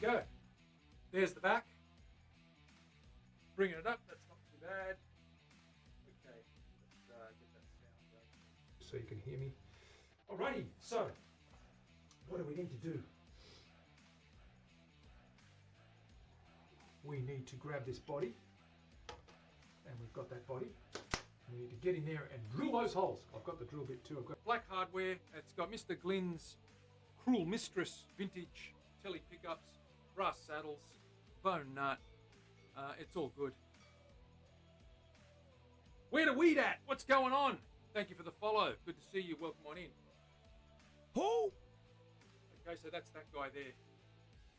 go. There's the back. Bringing it up, that's not too bad. Okay, let's get that sound going so you can hear me. Alrighty, so what do we need to do? We need to grab this body, and we've got that body. We need to get in there and drill those holes. I've got the drill bit too. I've got black hardware. It's got Mr. Glynn's Cruel Mistress vintage telly pickups, brass saddles, bone nut. It's all good. Where the weed at? What's going on? Thank you for the follow. Good to see you. Welcome on in. Who? Okay, so that's that guy there.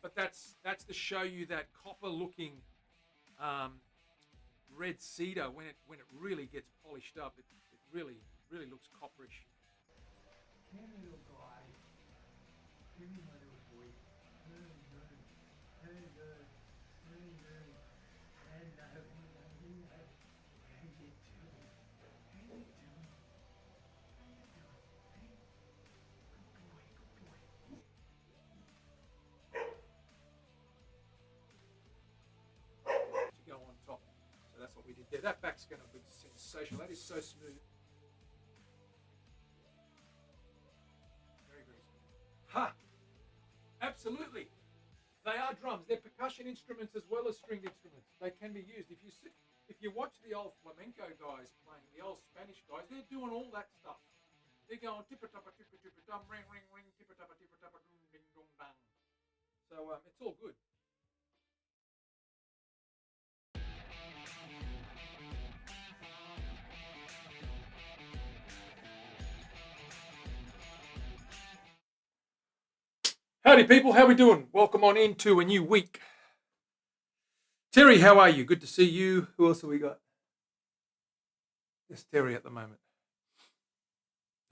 But that's to show you that copper-looking red cedar when it really gets polished up. It really looks copperish. Come here, little guy. Come here, my little boy. Hello. Hello. Hello. How you doing? How you doing? How you doing? Hey? Good boy. To go on top. So that's what we did there. That back's going to be sensational. That is so smooth. Very, very smooth. Ha! Absolutely. They are drums. They're percussion instruments as well as stringed instruments. They can be used. If you watch the old flamenco guys playing, the old Spanish guys, they're doing all that stuff. They're going tippa-tappa, tippa-tippa-dum, ring, ring, ring, tippa-tappa, tippa-tappa, dum, ding, dum, dang. So it's all good. Howdy people, how we doing? Welcome on into a new week. Terry, how are you? Good to see you. Who else have we got? Just Terry at the moment.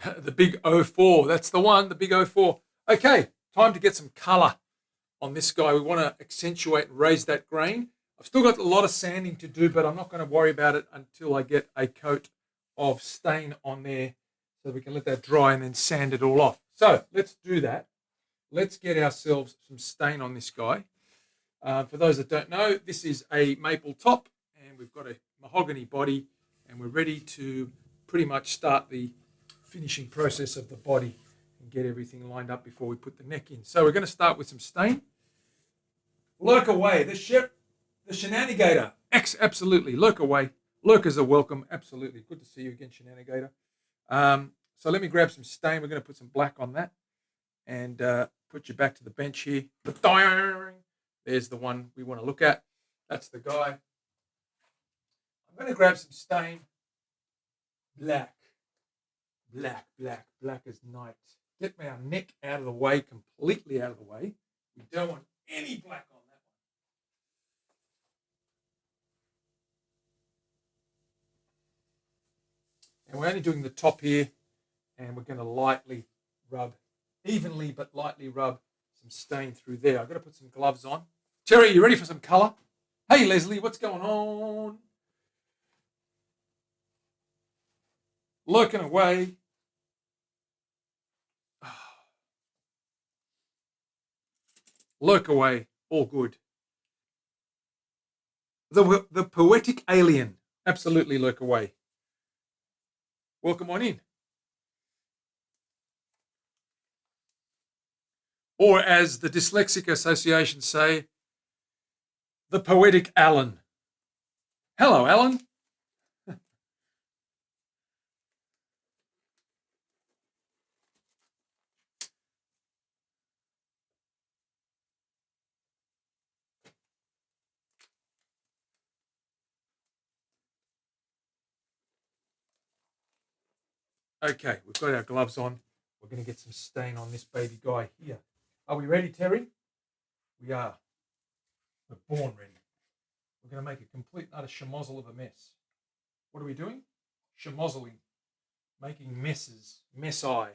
The big 04, that's the one, the big 04. Okay, time to get some colour on this guy. We want to accentuate and raise that grain. I've still got a lot of sanding to do, but I'm not going to worry about it until I get a coat of stain on there so we can let that dry and then sand it all off. So let's do that. Let's get ourselves some stain on this guy. For those that don't know, this is a maple top and we've got a mahogany body and we're ready to pretty much start the finishing process of the body and get everything lined up before we put the neck in. So we're going to start with some stain. Lurk away, the shenanigator. Absolutely, lurk away. Lurkers are welcome, absolutely. Good to see you again, shenanigator. So let me grab some stain. We're going to put some black on that and put you back to the bench here. There's the one we want to look at. That's the guy. I'm going to grab some stain. Black as night. Get our neck out of the way, completely out of the way. We don't want any black on that one. And we're only doing the top here, and we're going to lightly rub, evenly but lightly rub some stain through there. I've got to put some gloves on. Terry, you ready for some colour? Hey, Leslie, what's going on? Lurking away. Lurk away. All good. The poetic alien. Absolutely lurk away. Welcome on in. Or as the Dyslexic Association say, the poetic Alan. Hello, Alan. Okay, we've got our gloves on. We're going to get some stain on this baby guy here. Are we ready, Terry? We are. We're born ready. We're going to make a complete utter schmozzle of a mess. What are we doing? Schmozzling. Making messes. Mess-eye.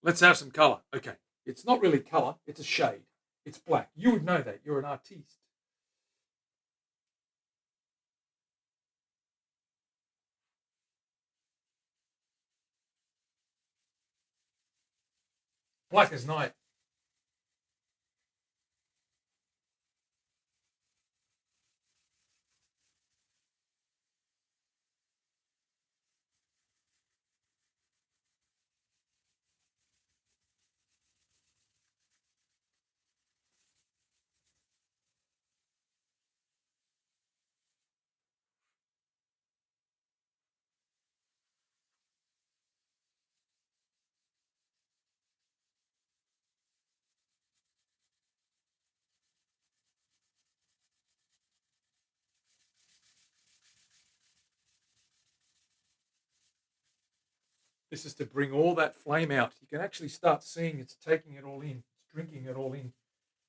Let's have some colour. Okay. It's not really colour. It's a shade. It's black. You would know that. You're an artiste. Black as night. This is to bring all that flame out. You can actually start seeing it's taking it all in. It's drinking it all in,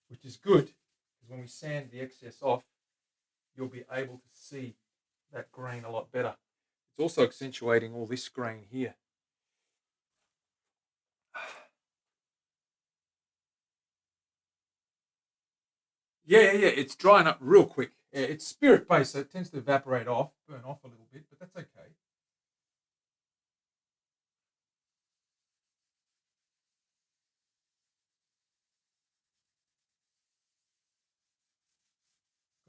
which is good because when we sand the excess off, you'll be able to see that grain a lot better. It's also accentuating all this grain here. Yeah, it's drying up real quick. Yeah, it's spirit based, so it tends to evaporate off, burn off a little bit, but that's okay.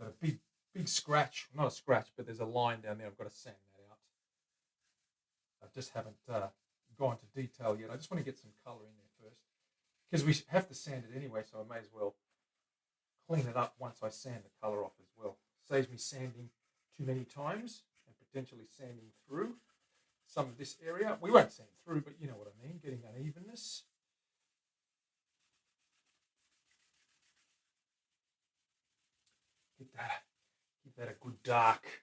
Got a big scratch, not a scratch, but there's a line down there. I've got to sand that out. I just haven't gone to detail yet. I just want to get some color in there first because we have to sand it anyway, so I may as well clean it up once I sand the color off as well. Saves me sanding too many times and potentially sanding through some of this area. We won't sand through, but you know what I mean, getting unevenness. Give that a good dark.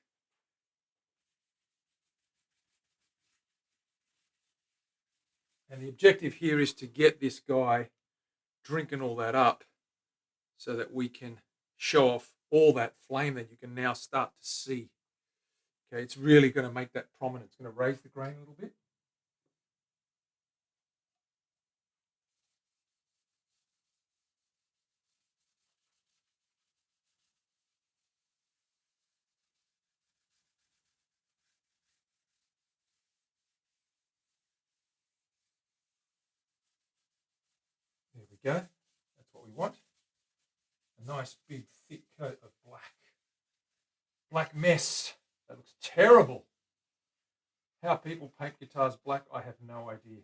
And the objective here is to get this guy drinking all that up so that we can show off all that flame that you can now start to see. Okay, it's really going to make that prominent. It's going to raise the grain a little bit. There we go. That's what we want. A nice big thick coat of black mess. That looks terrible. How people paint guitars black, I have no idea.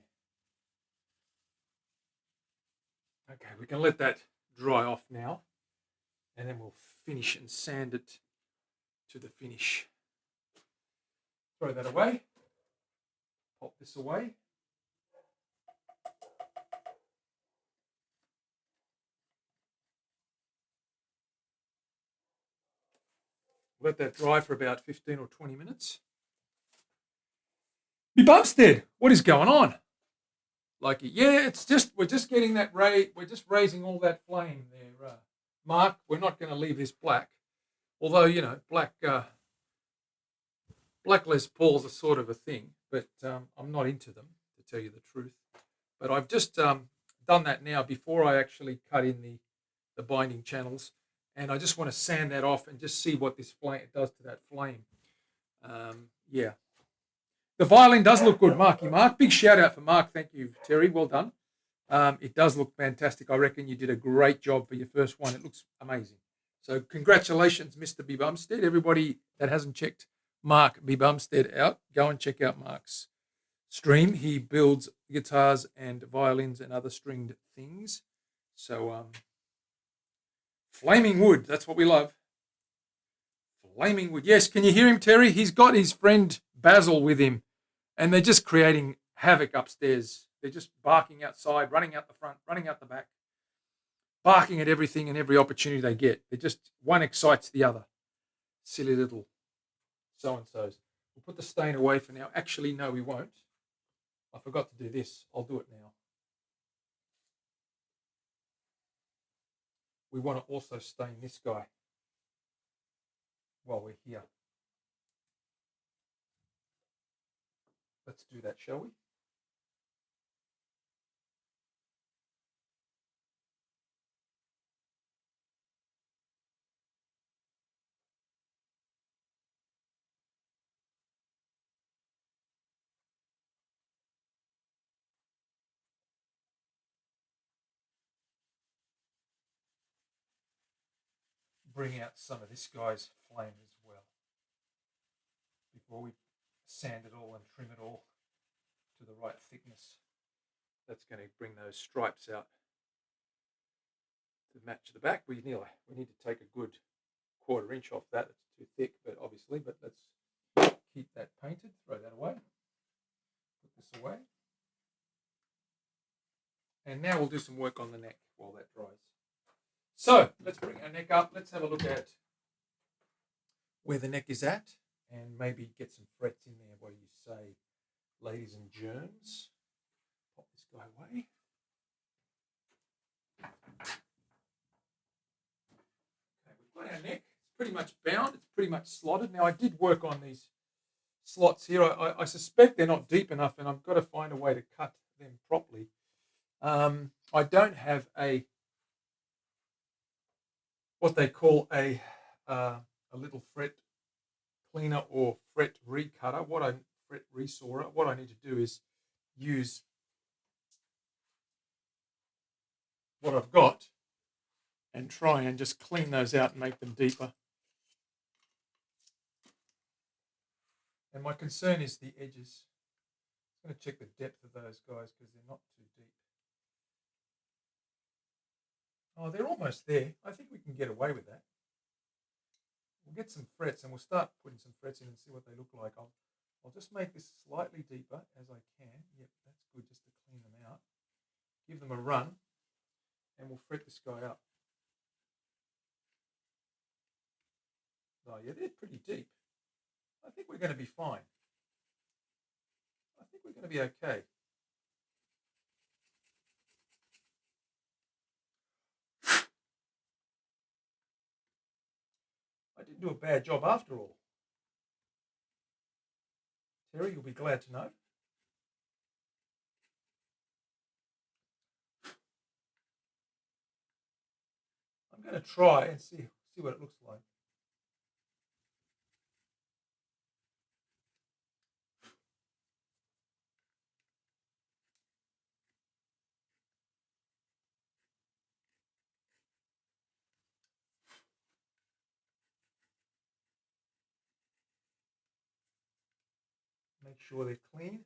Okay, we can let that dry off now, and then we'll finish and sand it to the finish. Throw that away. Pop this away. Let that dry for about 15 or 20 minutes. Me Bumstead, what is going on? Like, yeah, it's just, we're just getting that we're just raising all that flame there. Mark, we're not going to leave this black. Although, you know, black Les Pauls are sort of a thing, but I'm not into them, to tell you the truth. But I've just done that now before I actually cut in the binding channels. And I just want to sand that off and just see what this flame does to that flame. Yeah. The violin does look good, Marky Mark. Big shout out for Mark. Thank you, Terry. Well done. It does look fantastic. I reckon you did a great job for your first one. It looks amazing. So congratulations, Mr. B. Bumstead. Everybody that hasn't checked Mark B. Bumstead out, go and check out Mark's stream. He builds guitars and violins and other stringed things. So flaming wood, that's what we love. Flaming wood. Yes, can you hear him, Terry? He's got his friend Basil with him, and they're just creating havoc upstairs. They're just barking outside, running out the front, running out the back, barking at everything and every opportunity they get. They're just, one excites the other. Silly little so-and-sos. We'll put the stain away for now. Actually, no, we won't. I forgot to do this. I'll do it now. We want to also stain this guy while we're here. Let's do that, shall we? Bring out some of this guy's flame as well before we sand it all and trim it all to the right thickness. That's going to bring those stripes out to match the back. We need to take a good 1/4 inch off that. It's too thick, but obviously, but let's keep that painted. Throw that away. Put this away. And now we'll do some work on the neck while that dries. So let's bring our neck up. Let's have a look at where the neck is at and maybe get some frets in there. What do you say? ladies and germs. Pop this guy away. Okay, we've got our neck. It's pretty much bound. It's pretty much slotted. Now, I did work on these slots here. I suspect they're not deep enough, and I've got to find a way to cut them properly. I don't have what they call a little fret cleaner or fret recutter. Fret resawer. What I need to do is use what I've got and try and just clean those out and make them deeper. And my concern is the edges. I'm going to check the depth of those guys because they're not too deep. Oh, they're almost there. I think we can get away with that. We'll get some frets and we'll start putting some frets in and see what they look like. I'll just make this slightly deeper as I can. Yep, that's good, just to clean them out. Give them a run and we'll fret this guy up. Oh yeah, they're pretty deep. I think we're going to be fine. I think we're going to be okay. I didn't do a bad job after all. Terry, you'll be glad to know. I'm going to try and see what it looks like. Make sure they're clean.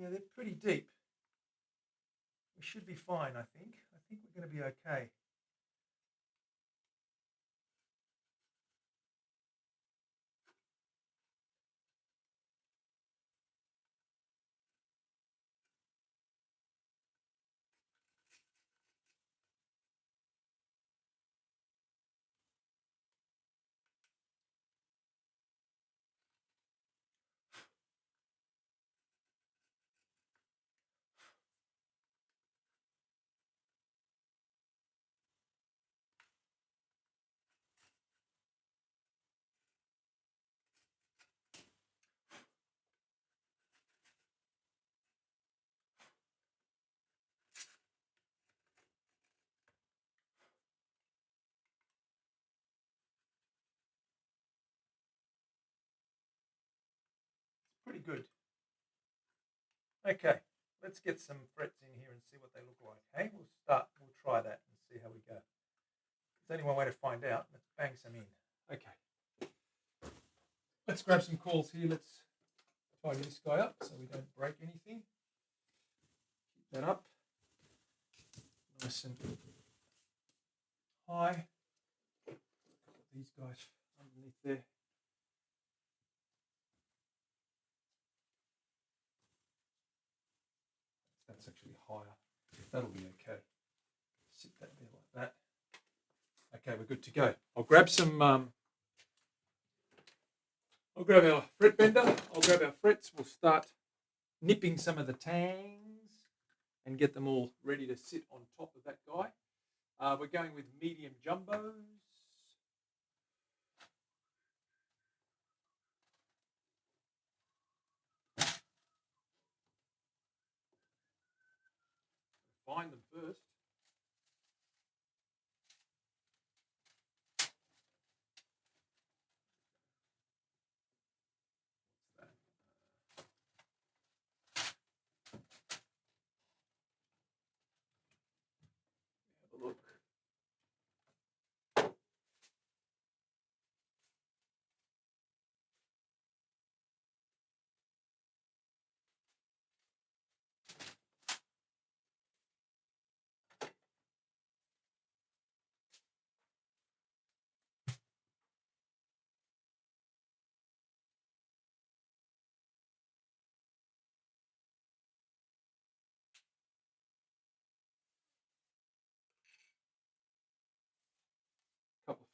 Yeah, they're pretty deep. We should be fine, I think. I think we're going to be okay. Pretty good. Okay, let's get some frets in here and see what they look like. Hey, we'll try that and see how we go. There's only one way to find out. Let's bang some in. Okay. Let's grab some calls here. Let's tidy this guy up so we don't break anything. Keep that up. Nice and high. These guys underneath there. That's actually higher. That'll be okay. Sit that there like that. Okay, we're good to go. I'll grab some. I'll grab our fret bender. I'll grab our frets. We'll start nipping some of the tangs and get them all ready to sit on top of that guy. We're going with medium jumbos. Find them first.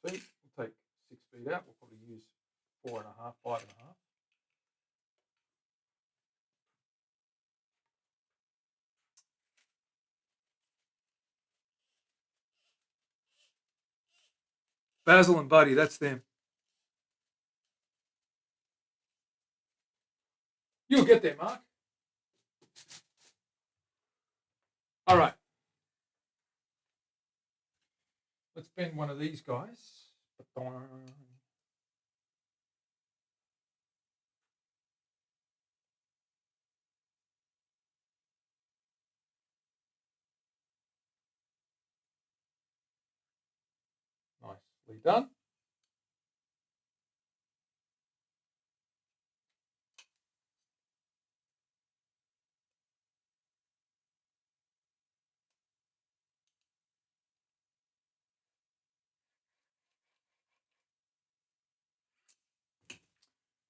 feet. We'll take 6 feet out. We'll probably use 4.5, 5.5. Basil and Buddy, that's them. You'll get there, Mark. All right. Let's bend one of these guys. Nicely done.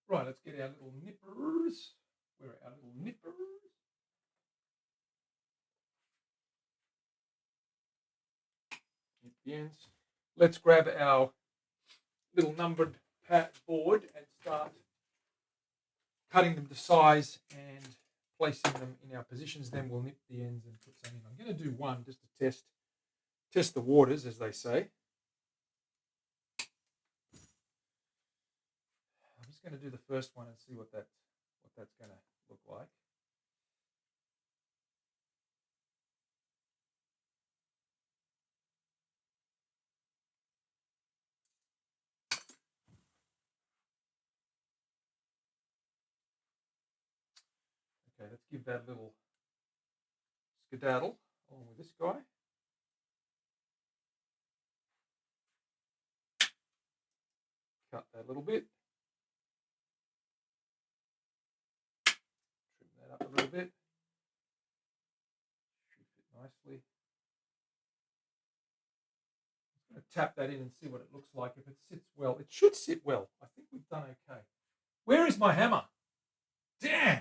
Right, let's get our little nippers. Where are our little nippers? Nip the ends. Let's grab our little numbered pad board and start cutting them to size and placing them in our positions. Then we'll nip the ends and put some in. I'm going to do one just to test the waters, as they say. I'm just going to do the first one and see what that's going to look like. Okay, let's give that a little skedaddle along with this guy. Cut that a little bit. Trim that up a little bit. Should fit nicely. I'm going to tap that in and see what it looks like. If it sits well, it should sit well. I think we've done okay. Where is my hammer? Damn!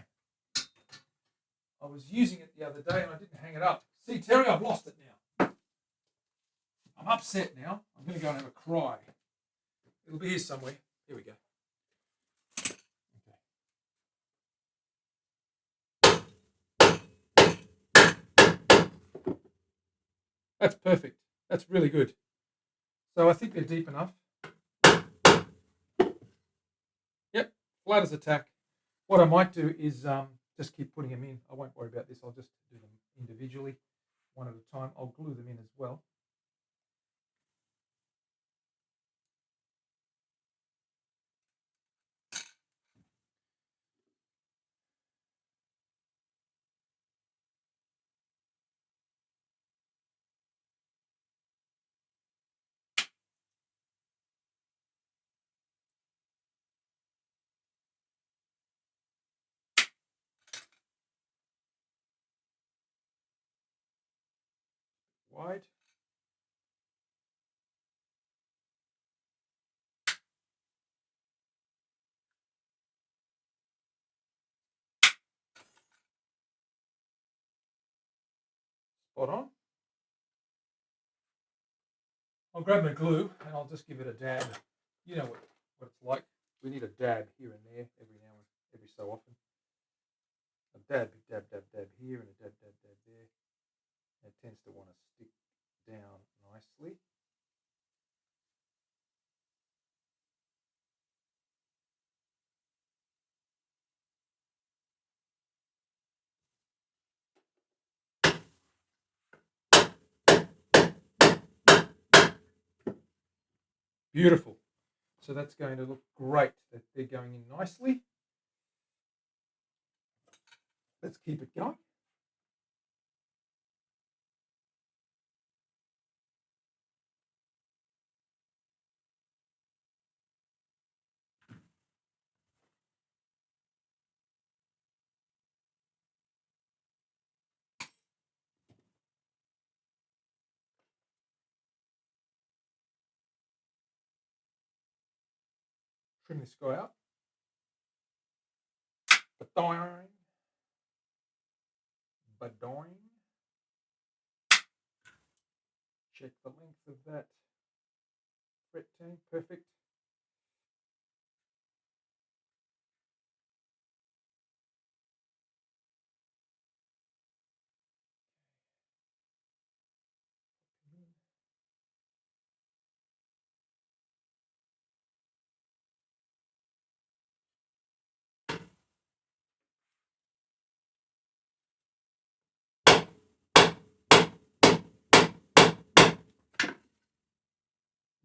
I was using it the other day and I didn't hang it up. See, Terry, I've lost it now. I'm upset now. I'm going to go and have a cry. It'll be here somewhere. Here we go. That's perfect. That's really good. So I think they're deep enough. Yep, flat as a tack. What I might do is just keep putting them in. I won't worry about this. I'll just do them individually, one at a time. I'll glue them in as well. Wide. Spot on. I'll grab my glue and I'll just give it a dab. You know what it's like. We need a dab here and there every so often. A dab here and a dab there. It tends to want to stick down nicely. Beautiful. So that's going to look great. That they're going in nicely. Let's keep it going. Trim this guy up. Badoing. Badoing. Check the length of that rectangle, perfect.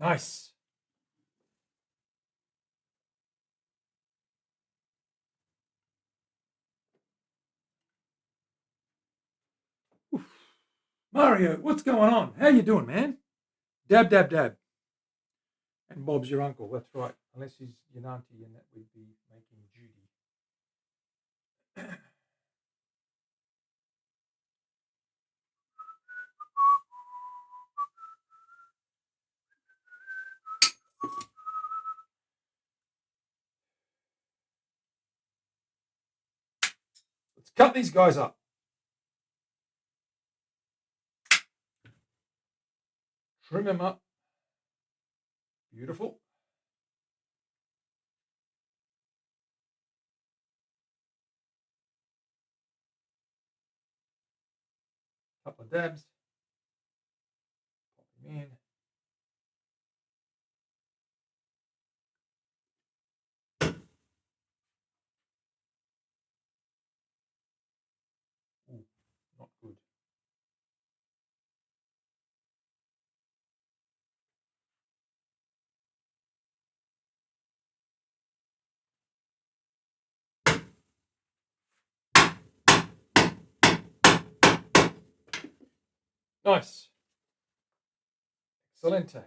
Nice. Oof. Mario, what's going on? How you doing, man? Dab, dab, dab. And Bob's your uncle. That's right. Unless he's your auntie, and that would be making Judy. Let's cut these guys up. Trim them up. Beautiful. Couple of dabs. Pop them in. Ooh, not good. Nice. Excelente.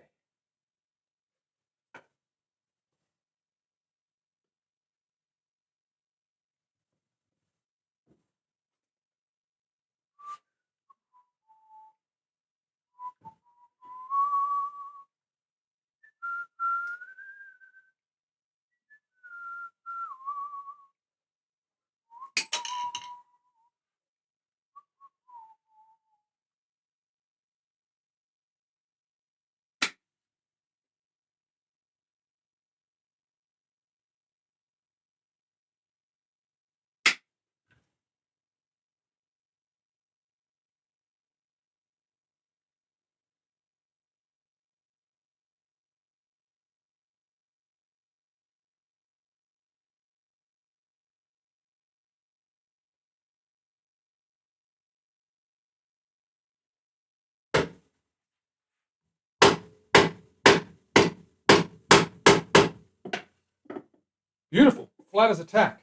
Beautiful. Flat as a tack.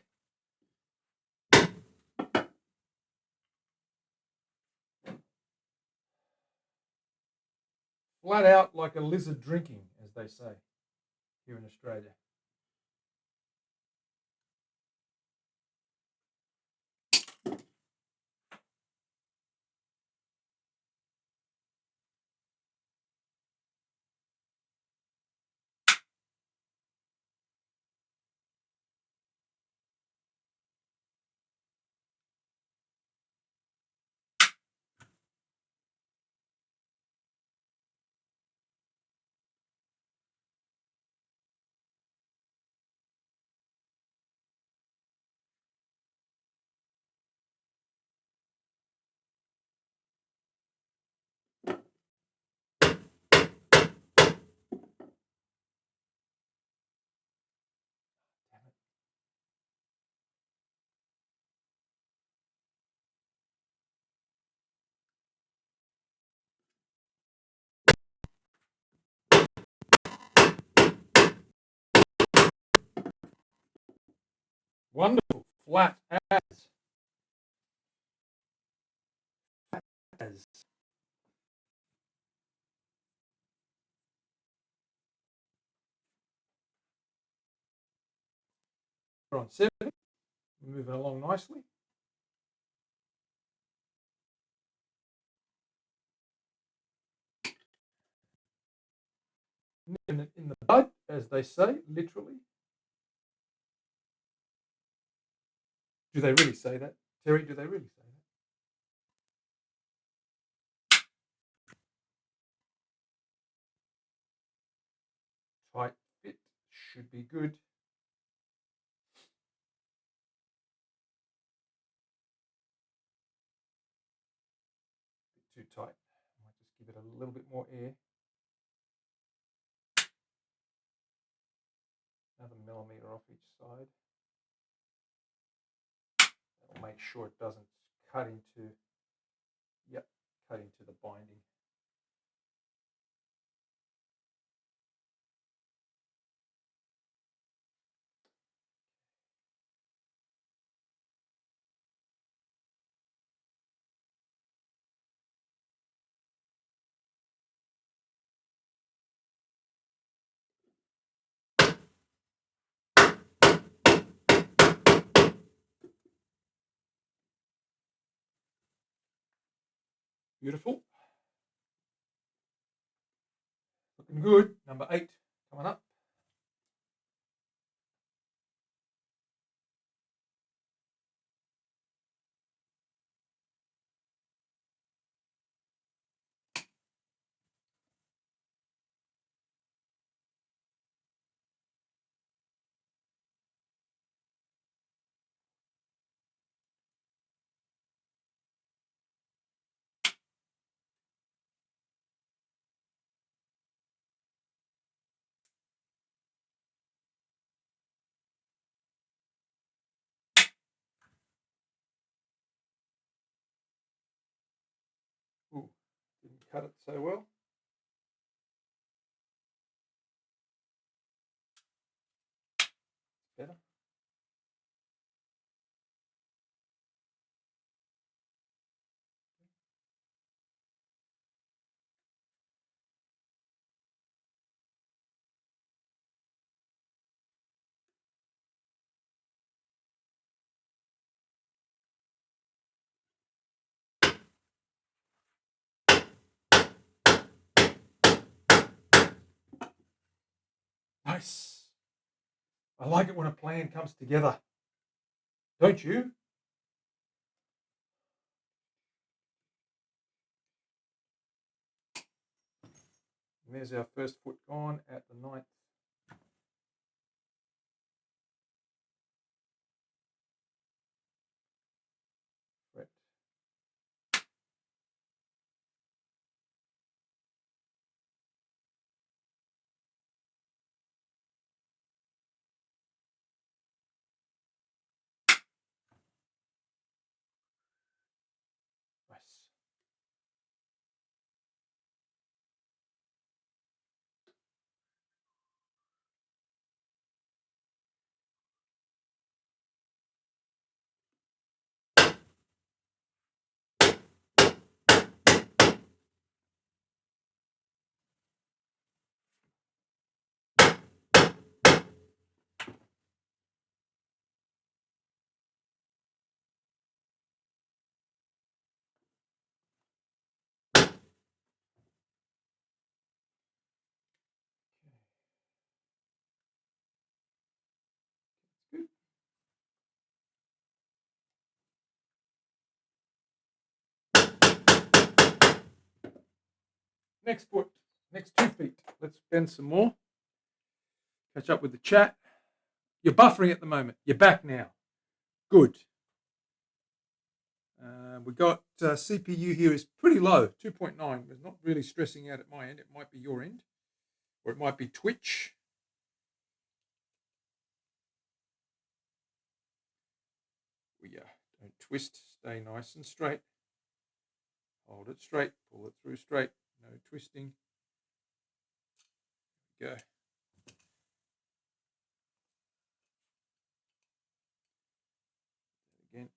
Flat out like a lizard drinking, as they say here in Australia. Wonderful. Flat as. Flat as. We're on 7. Moving along nicely. In the bud, as they say, literally. Do they really say that? Terry, do they really say that? tight fit should be good. Bit too tight. I might just give it a little bit more air. Another millimetre off each side. That'll make sure it doesn't cut into, cut into the binding. Beautiful. Looking good. Number 8 coming up. Ooh, didn't cut it so well. Better. Nice. I like it when a plan comes together. Don't you? And there's our first foot gone at the 9th. Fret. Nice. Good. Next foot, next 2 feet. Let's bend some more. Catch up with the chat. You're buffering at the moment. You're back now. Good. We got CPU here is pretty low, 2.9. It's not really stressing out at my end. It might be your end, or it might be Twitch. Don't twist. Stay nice and straight. Hold it straight. Pull it through straight. No twisting. Go. Again.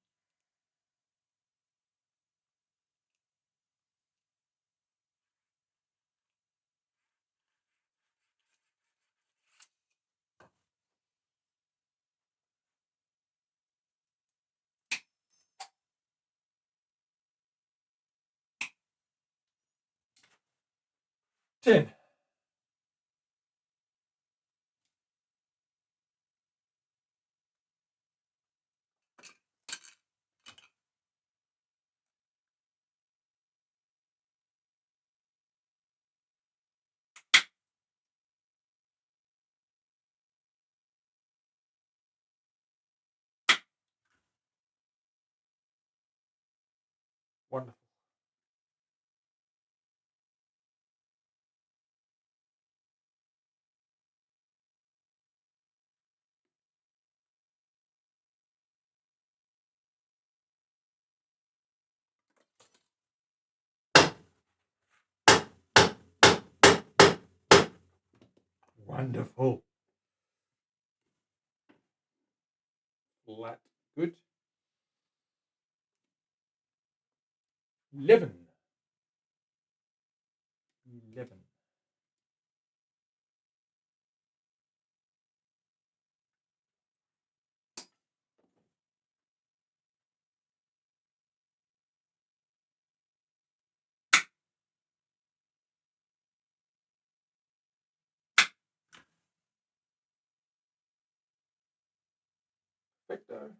Ten. Wonderful. Wonderful. Flat. Good. 11. 11. Perfecto.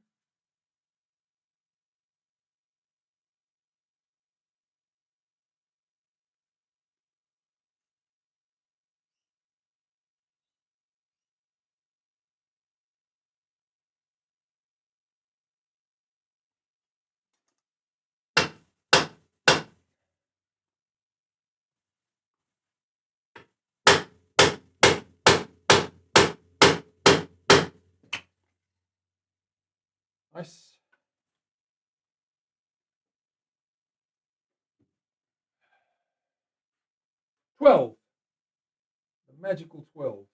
Nice. 12. The magical 12.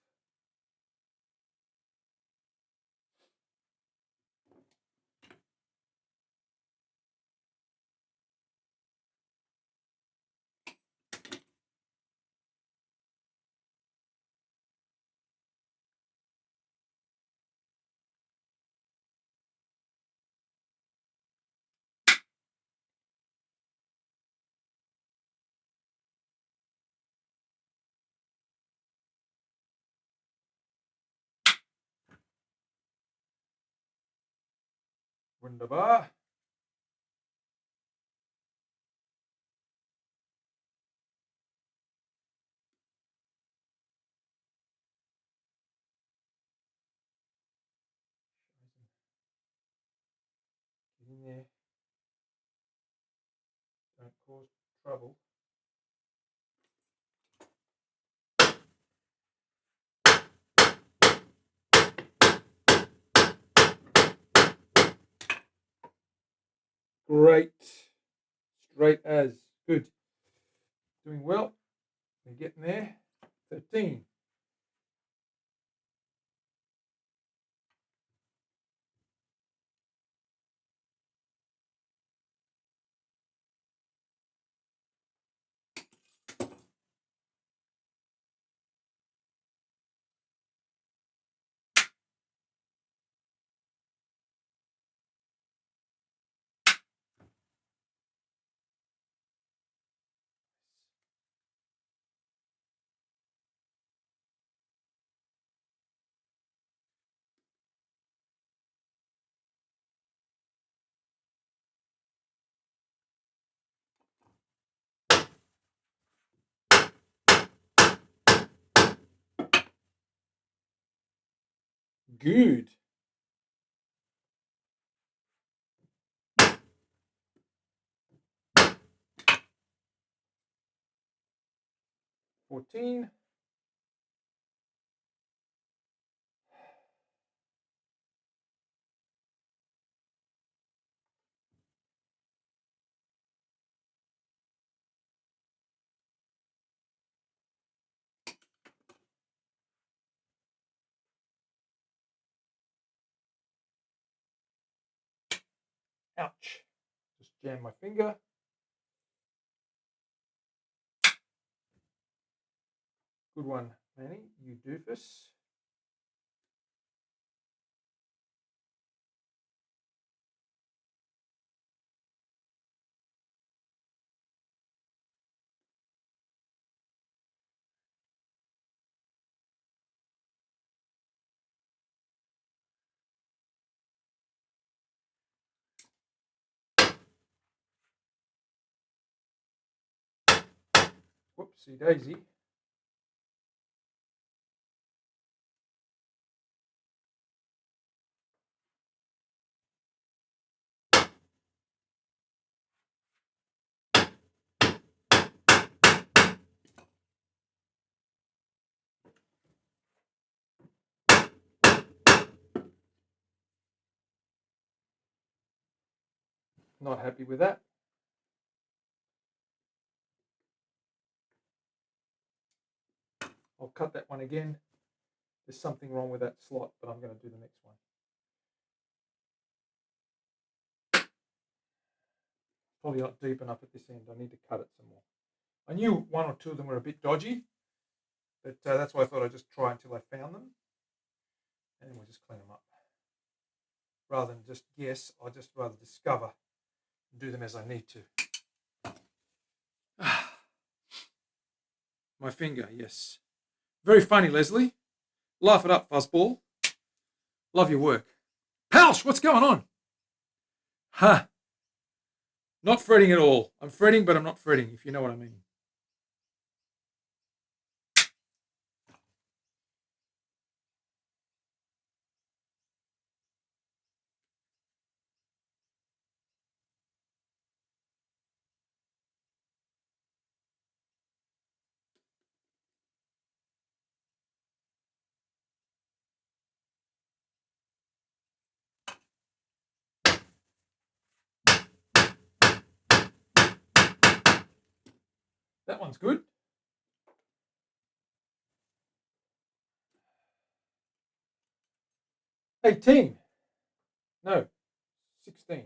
Wunderbar. Get in there. Don't cause trouble. Great. Straight as. Good. Doing well. We're getting there. 13. Good. 14. Ouch. Just jam my finger. Good one, Manny. You doofus. Whoopsie daisy. Not happy with that. I'll cut that one again. There's something wrong with that slot, but I'm going to do the next one. Probably not deep enough at this end. I need to cut it some more. I knew one or two of them were a bit dodgy, but that's why I thought I'd just try until I found them. And then we'll just clean them up. Rather than just guess, I'll just rather discover and do them as I need to. My finger, yes. Very funny, Leslie. Laugh it up, fuzzball. Love your work. Palsh, what's going on? Ha! Not fretting at all. I'm fretting, but I'm not fretting, if you know what I mean. That one's good. 18. No, 16.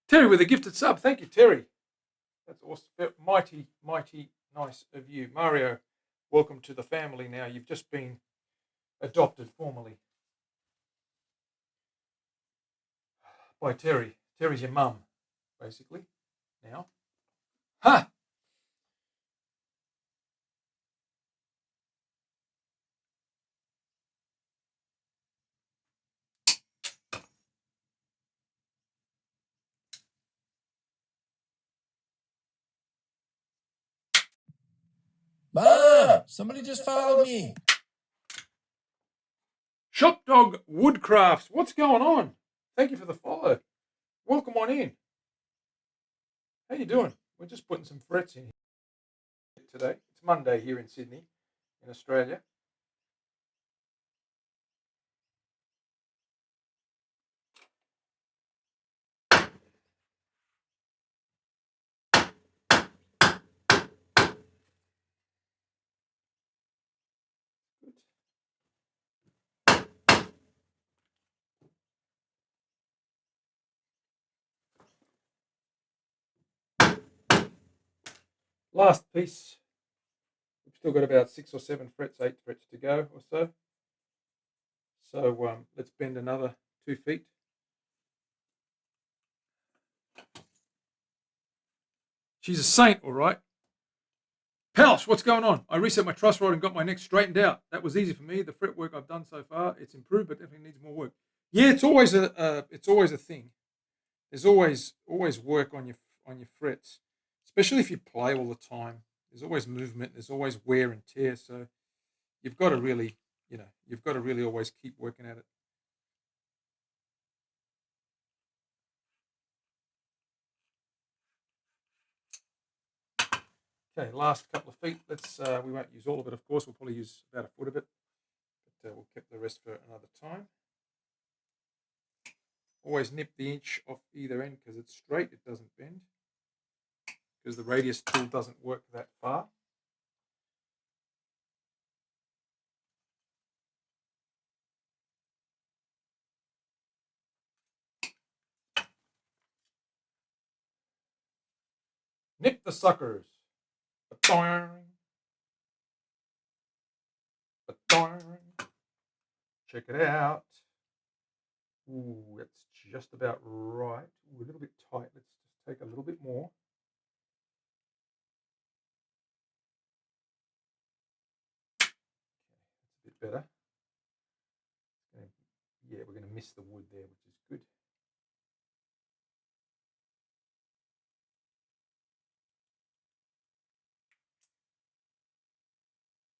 Terry with a gifted sub. Thank you, Terry. That's awesome. Mighty, mighty nice of you. Mario, welcome to the family now. You've just been adopted formally by Terry. Terry's your mum, basically, now. Ha! Mom, somebody just followed me. Shop Dog Woodcrafts. What's going on? Thank you for the follow. Welcome on in. How you doing? We're just putting some frets in here today. It's Monday here in Sydney, in Australia. Last piece. We've still got about 6 or 7 frets, 8 frets to go or so. So let's bend another 2 feet. She's a saint, all right. Palsh, what's going on? I reset my truss rod and got my neck straightened out. That was easy for me. The fret work I've done so far, it's improved, but definitely needs more work. Yeah, it's always a thing. There's always work on your frets, especially if you play all the time. There's always movement. There's always wear and tear. So you've got to really, you've got to really always keep working at it. Okay, last couple of feet. Let's. We won't use all of it, of course. We'll probably use about a foot of it, but we'll keep the rest for another time. Always nip the inch off either end because it's straight. It doesn't bend because the radius tool doesn't work that far. Nip the suckers. Ba-doing. Ba-doing. Check it out. Ooh, that's just about right. Ooh, a little bit tight. Let's just take a little bit more. Okay, that's a bit better. Yeah, we're going to miss the wood there, which is good.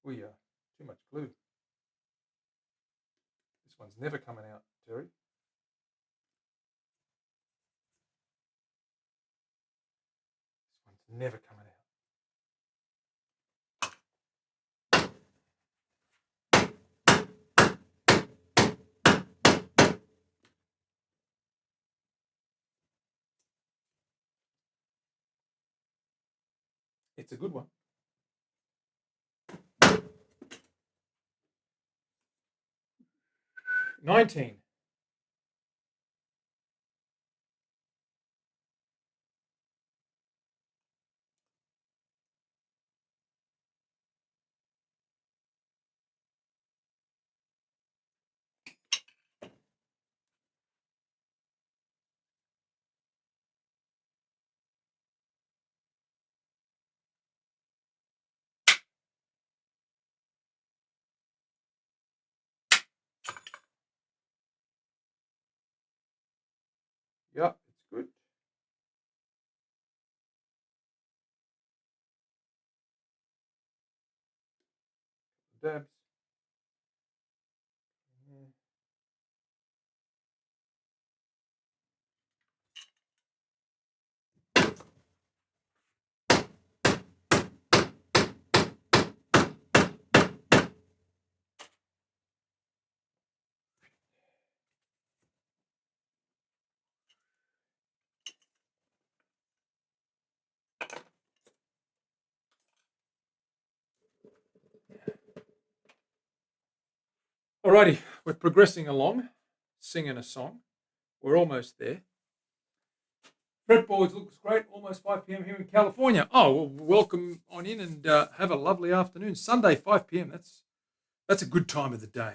Oh yeah, too much glue. This one's never coming out, Terry. This one's never coming out. It's a good one. 19. Yep, it's good. Dabs. Alrighty, we're progressing along, singing a song. We're almost there. Fretboards looks great. Almost 5 p.m. here in California. Oh, well, welcome on in and have a lovely afternoon. Sunday, 5 p.m. That's a good time of the day.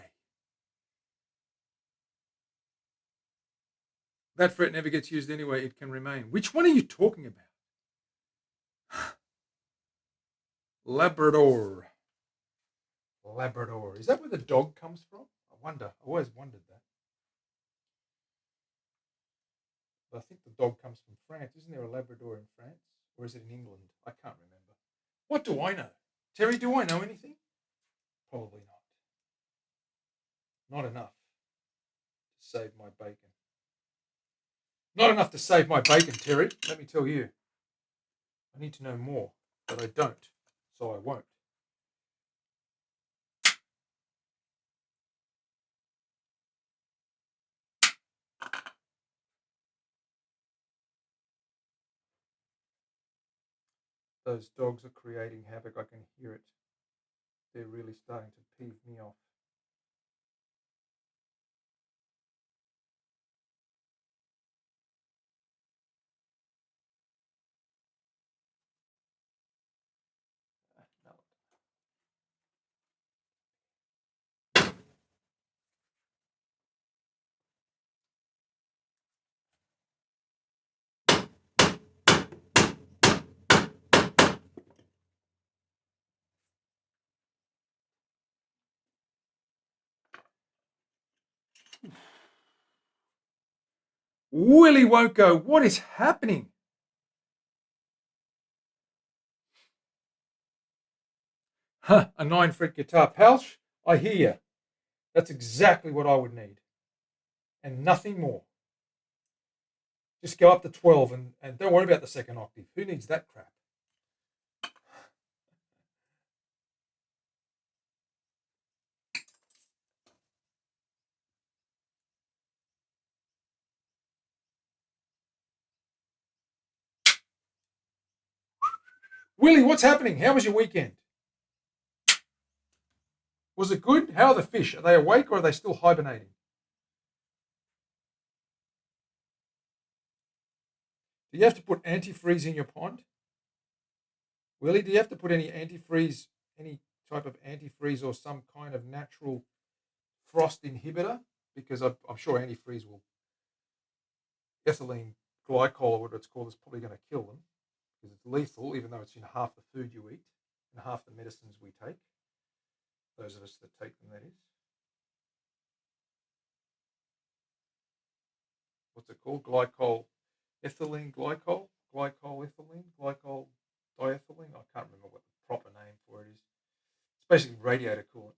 That fret never gets used anyway. It can remain. Which one are you talking about? Labrador. Labrador. Is that where the dog comes from? I wonder. I always wondered that. But I think the dog comes from France. Isn't there a Labrador in France? Or is it in England? I can't remember. What do I know? Terry, do I know anything? Probably not. Not enough to save my bacon. Not enough to save my bacon, Terry. Let me tell you. I need to know more, but I don't, so I won't. Those dogs are creating havoc. I can hear it. They're really starting to peeve me off. No. Willy won't go. What is happening? Huh, a 9-fret guitar. Palsh, I hear you. That's exactly what I would need. And nothing more. Just go up to 12 and don't worry about the second octave. Who needs that crap? Willie, what's happening? How was your weekend? Was it good? How are the fish? Are they awake or are they still hibernating? Do you have to put antifreeze in your pond? Willie, do you have to put any antifreeze, any type of antifreeze or some kind of natural frost inhibitor, because I'm sure antifreeze will, ethylene glycol or whatever it's called, is probably going to kill them because it's lethal, even though it's in half the food you eat and half the medicines we take. Those of us that take them, that is. What's it called? Glycol, ethylene glycol, glycol ethylene, glycol diethylene. I can't remember what the proper name for it is. It's basically radiator coolant.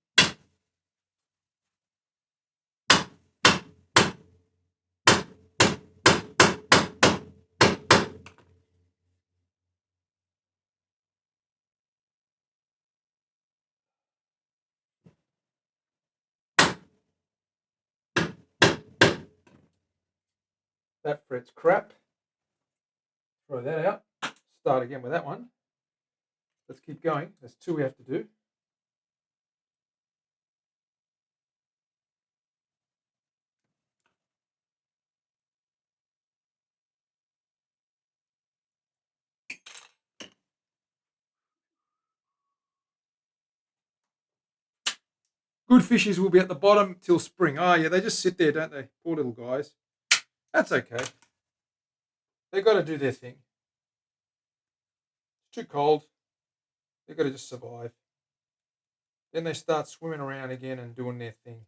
That fret's crap. Throw that out. Start again with that one. Let's keep going. There's 2 we have to do. Good fishes will be at the bottom till spring. Oh, yeah, they just sit there, don't they? Poor little guys. That's okay. They've got to do their thing. It's too cold. They've got to just survive. Then they start swimming around again and doing their thing.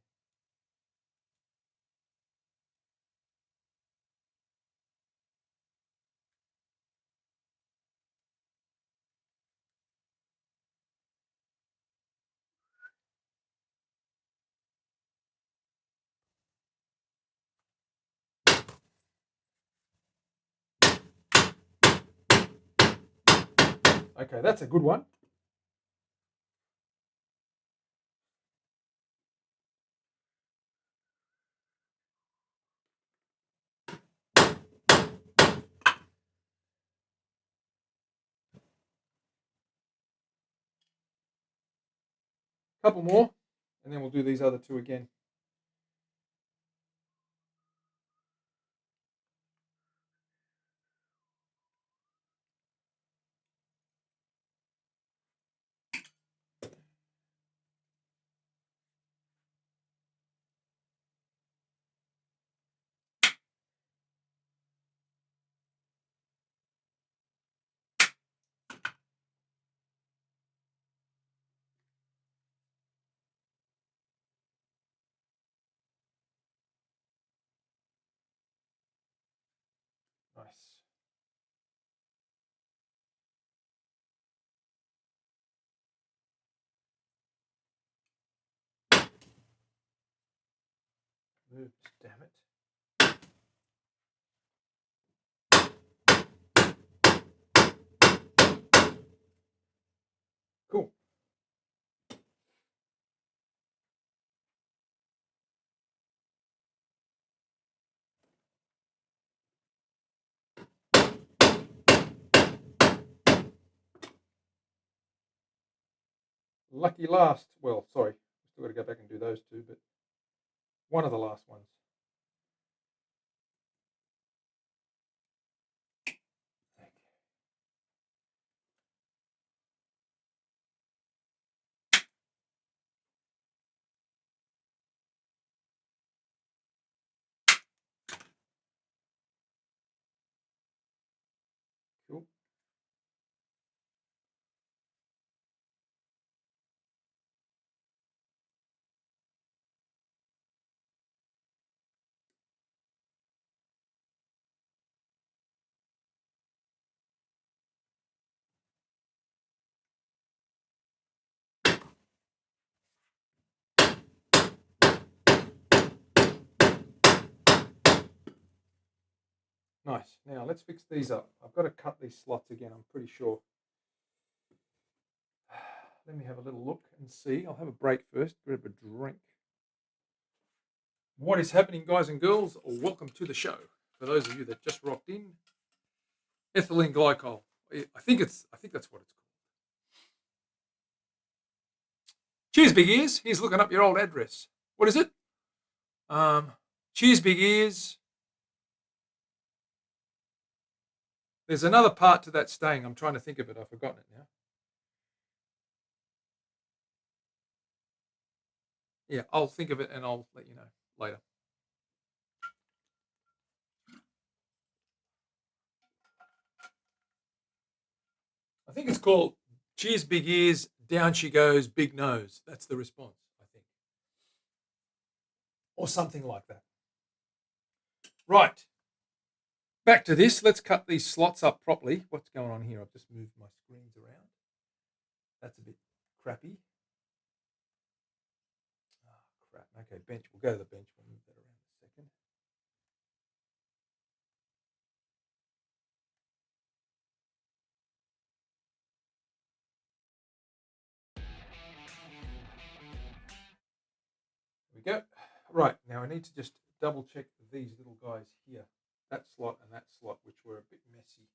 Okay, that's a good one. Couple more, and then we'll do these other 2 again. Nice. Oops, damn it. Cool. Lucky last. Well, sorry. Still got to go back and do those 2, but one of the last ones. Cool. Nice. Now let's fix these up. I've got to cut these slots again, I'm pretty sure. Let me have a little look and see. I'll have a break first, grab a drink. What is happening, guys and girls? Welcome to the show. For those of you that just rocked in, ethylene glycol. I think that's what it's called. Cheers, big ears. He's looking up your old address. What is it? Cheers, big ears. There's another part to that saying. I'm trying to think of it. I've forgotten it now. Yeah, I'll think of it and I'll let you know later. I think it's called Cheers Big Ears, Down She Goes, Big Nose. That's the response, I think. Or something like that. Right. Back to this. Let's cut these slots up properly. What's going on here? I've just moved my screens around. That's a bit crappy. Oh, crap. Okay, bench. We'll go to the bench. We'll move that around a second. There we go. Right, now I need to just double check these little guys here. That slot and that slot, which were a bit messy.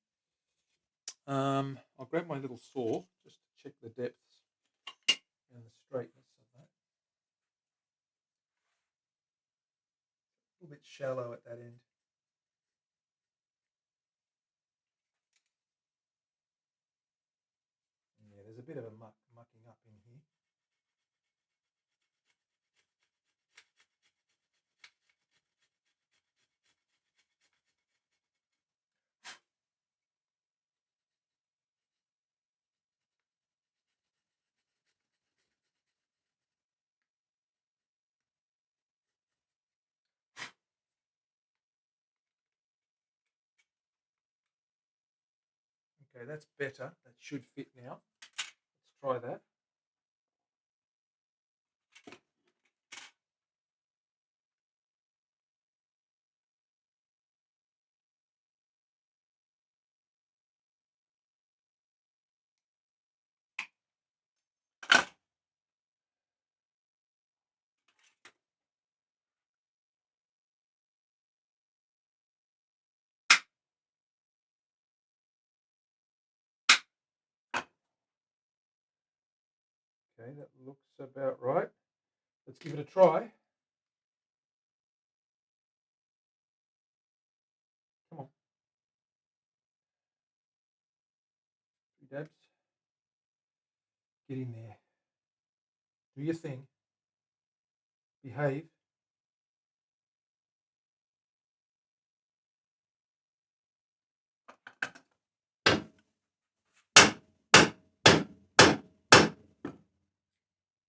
I'll grab my little saw just to check the depths and the straightness of that. A little bit shallow at that end. Yeah, there's a bit of a mucking up in here. Okay, that's better. That should fit now. Let's try that. Okay, that looks about right. Let's give it a try. Come on. 3 dabs. Get in there. Do your thing. Behave.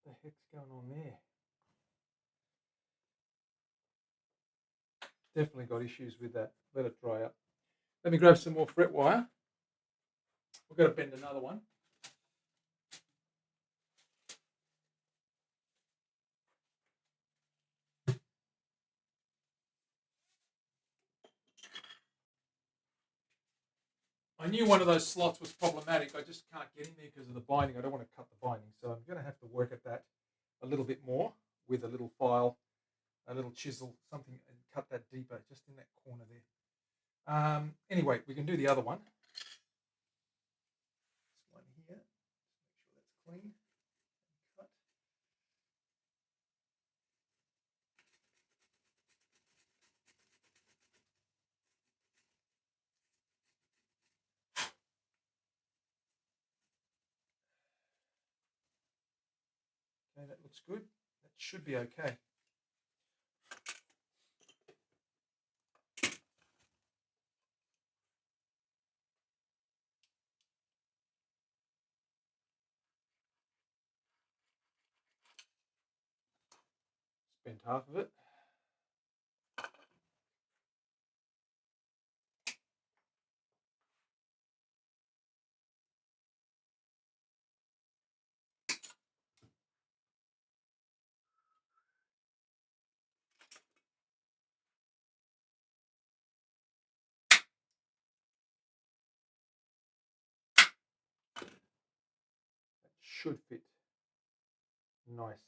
What the heck's going on there? Definitely got issues with that. Let it dry up. Let me grab some more fret wire. We've got to bend another one. I knew one of those slots was problematic. I just can't get in there because of the binding. I don't want to cut the binding. So I'm going to have to work at that a little bit more with a little file, a little chisel, something, and cut that deeper just in that corner there. Anyway, we can do the other one. This one here. Just make sure that's clean. Cut. Okay, that looks good. That should be okay. Spent half of it. That should fit nicely.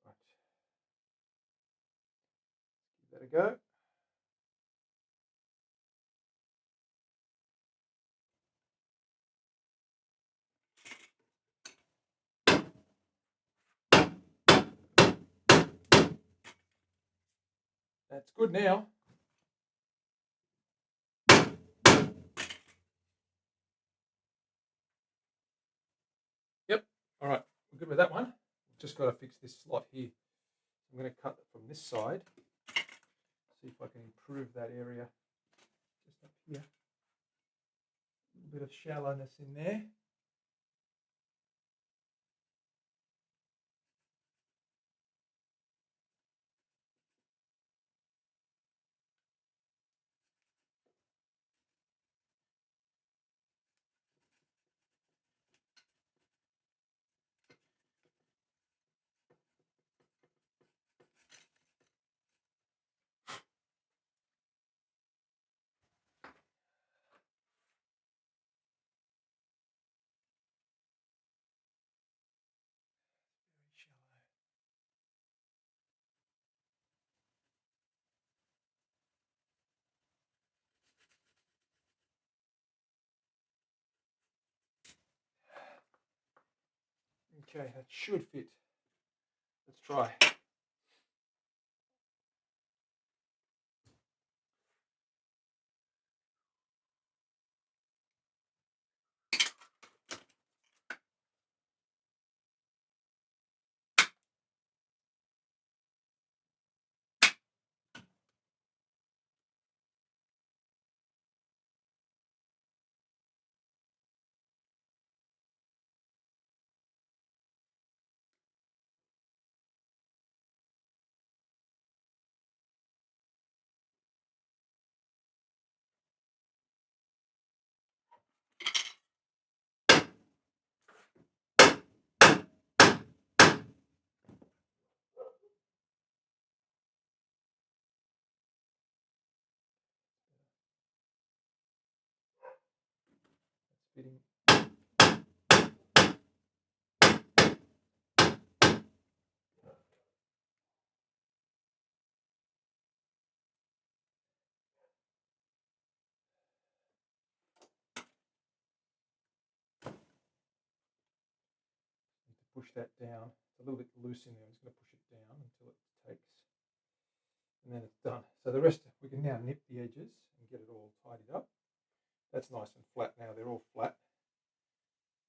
Right. Give that a go. That's good now. Yep. All right. We're good with that one. We've just got to fix this slot here. I'm going to cut it from this side. See if I can improve that area just up here. A little bit of shallowness in there. Very shallow. Okay, that should fit. Let's try. That's fitting. Need to push that down. It's a little bit loose in there. I'm just going to push it down until it takes. And then it's done. So the rest, we can now nip the edges and get it all tidied up. That's nice and flat now. They're all flat,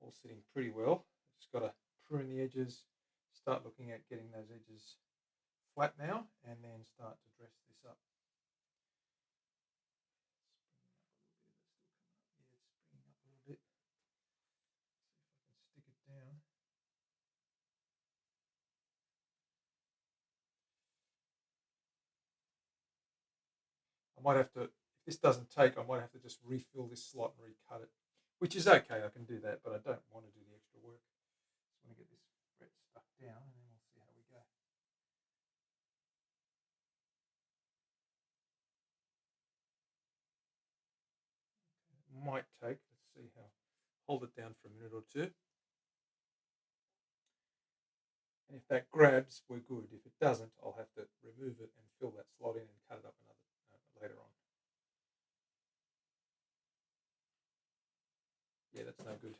all sitting pretty well. Just got to prune the edges, start looking at getting those edges flat now, and then start to dress this up. Springing up a little bit. See if I can stick it down. I might have to, if this doesn't take, I might have to just refill this slot and recut it, which is okay. I can do that, but I don't want to do the extra work. Just want to get this fret stuck down, and then we'll see how we go. It might take. Let's see how. Hold it down for a minute or two. And if that grabs, we're good. If it doesn't, I'll have to remove it and fill that slot in and cut it up another later on. Yeah, that's no good.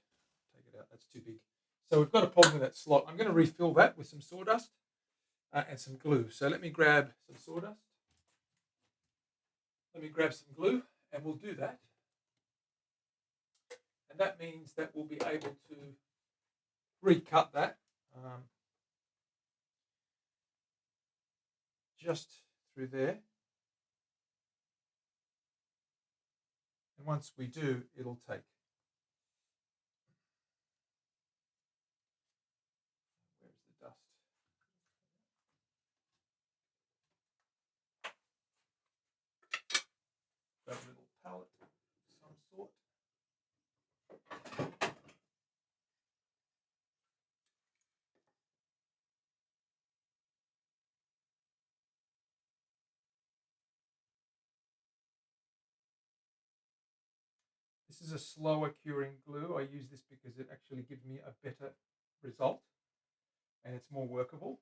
Take it out. That's too big. So we've got a problem with that slot. I'm going to refill that with some sawdust and some glue. So let me grab some sawdust. Let me grab some glue, and we'll do that. And that means that we'll be able to recut that just through there. And once we do, it'll take. Where's the dust? Grab a little palette of some sort. This is a slower curing glue. I use this because it actually gives me a better result and it's more workable.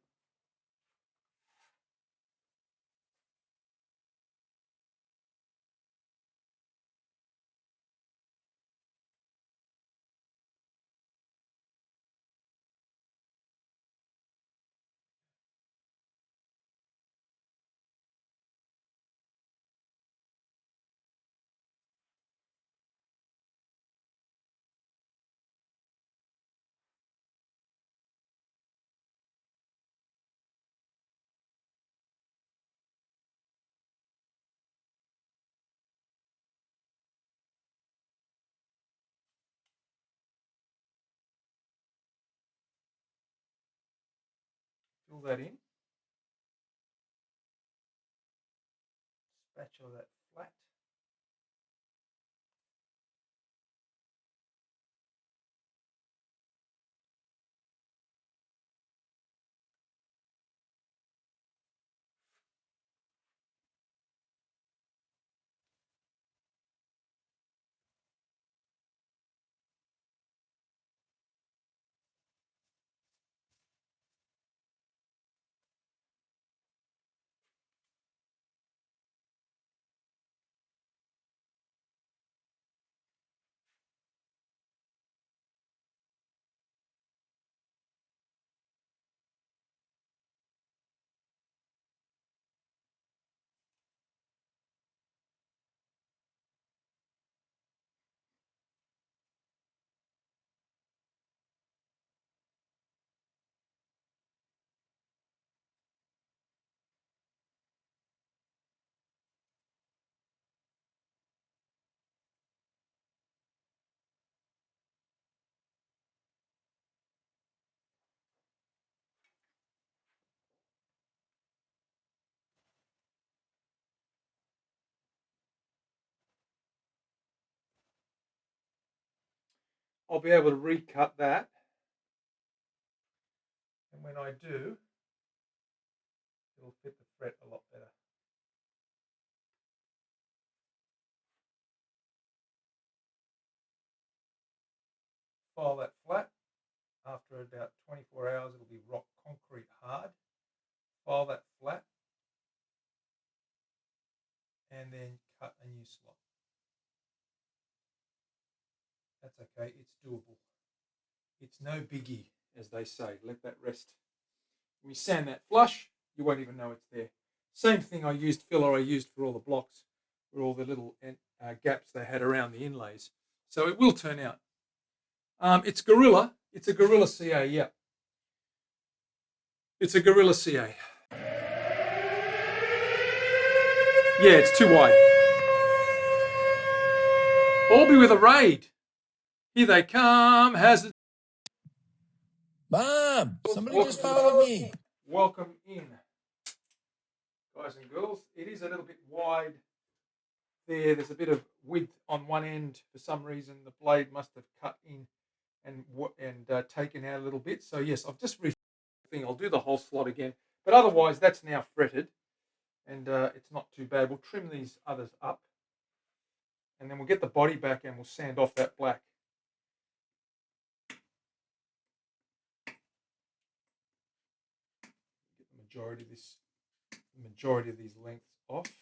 fill that in. Spatula that flat. I'll be able to recut that. And when I do, it'll fit the fret a lot better. File that flat. After about 24 hours, it'll be rock concrete hard. File that flat. And then cut a new slot. That's okay, it's doable. It's no biggie, as they say. Let that rest. When you sand that flush, you won't even know it's there. Same thing filler I used for all the blocks, for all the little gaps they had around the inlays. So it will turn out. It's Gorilla. It's a Gorilla CA, yeah. It's a Gorilla CA. Yeah, it's too wide. Orby with a raid. Here they come. Hazard. Mom, somebody just followed me. Welcome in, guys and girls. It is a little bit wide there. There's a bit of width on one end. For some reason, the blade must have cut in and taken out a little bit. So yes, I've just refilled the thing. I'll do the whole slot again. But otherwise, that's now fretted. And it's not too bad. We'll trim these others up. And then we'll get the body back and we'll sand off that black. Get the majority of these lengths off.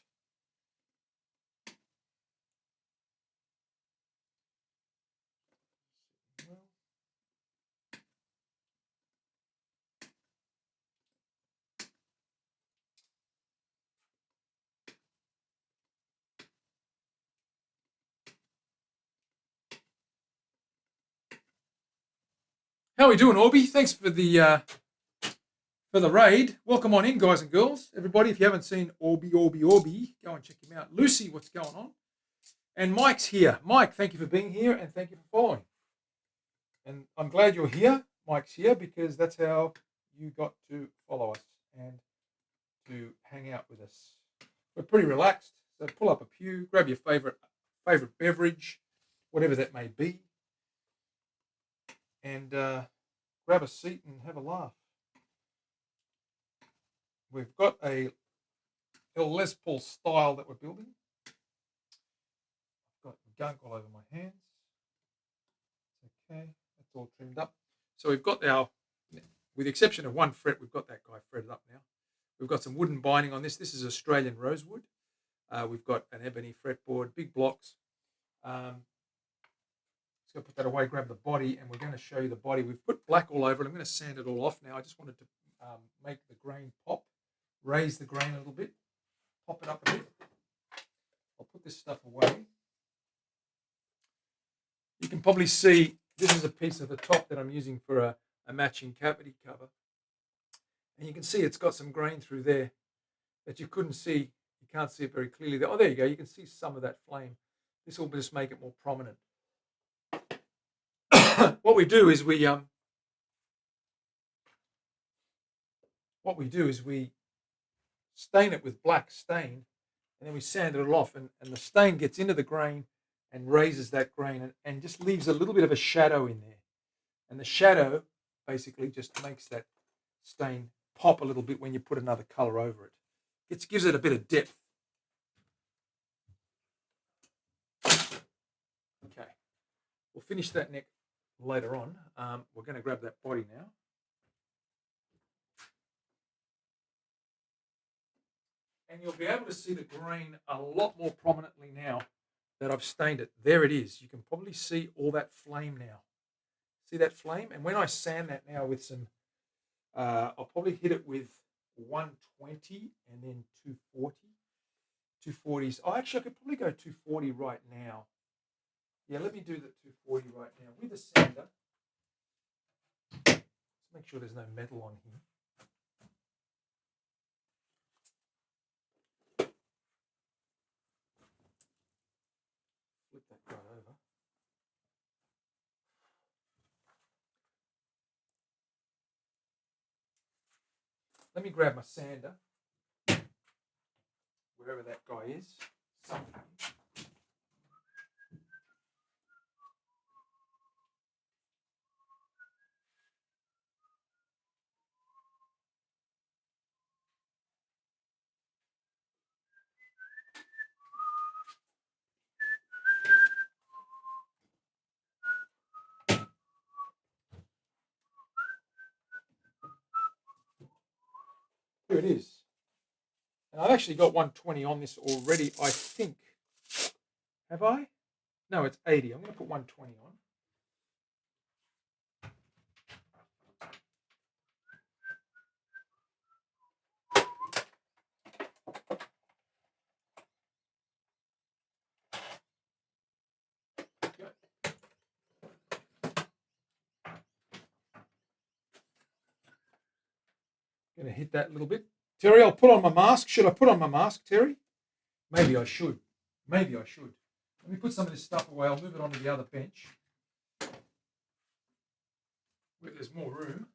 How are we doing, Orby? Thanks for the raid. Welcome on in, guys and girls. Everybody, if you haven't seen Orby, go and check him out. Lucy, what's going on? And Mike's here. Mike, thank you for being here and thank you for following. And I'm glad you're here. Mike's here because that's how you got to follow us and to hang out with us. We're pretty relaxed, so pull up a pew, grab your favorite beverage, whatever that may be, and grab a seat and have a laugh. We've got a Les Paul style that we're building. I've got gunk all over my hands. Okay, that's all trimmed up. So we've got our, with the exception of one fret, we've got that guy fretted up now. We've got some wooden binding on this. This is Australian rosewood. We've got an ebony fretboard, big blocks. Let's go put that away, grab the body, and we're going to show you the body. We've put black all over it. I'm going to sand it all off now. I just wanted to make the grain pop, raise the grain a little bit, pop it up a bit. I'll put this stuff away. You can probably see this is a piece of the top that I'm using for a matching cavity cover. And you can see it's got some grain through there that you couldn't see. You can't see it very clearly there. Oh, there you go. You can see some of that flame. This will just make it more prominent. What we do is we what we do is we stain it with black stain, and then we sand it off, and the stain gets into the grain and raises that grain and just leaves a little bit of a shadow in there. And the shadow basically just makes that stain pop a little bit when you put another color over it. It gives it a bit of depth. Okay, we'll finish that neck later on. We're going to grab that body now. And you'll be able to see the grain a lot more prominently now that I've stained it. There it is. You can probably see all that flame now. See that flame? And when I sand that now with some, I'll probably hit it with 120 and then 240. 240s. Oh, actually, I could probably go 240 right now. Yeah, let me do the 240 right now with the sander. Let's make sure there's no metal on here. Flip that right over. Let me grab my sander, wherever that guy is. Somewhere. Here it is. And I've actually got 120 on this already, I think. Have I? No, it's 80. I'm going to put 120 on. Going to hit that a little bit. Terry, I'll put on my mask. Should I put on my mask, Terry? Maybe I should. Maybe I should. Let me put some of this stuff away. I'll move it onto the other bench where there's more room.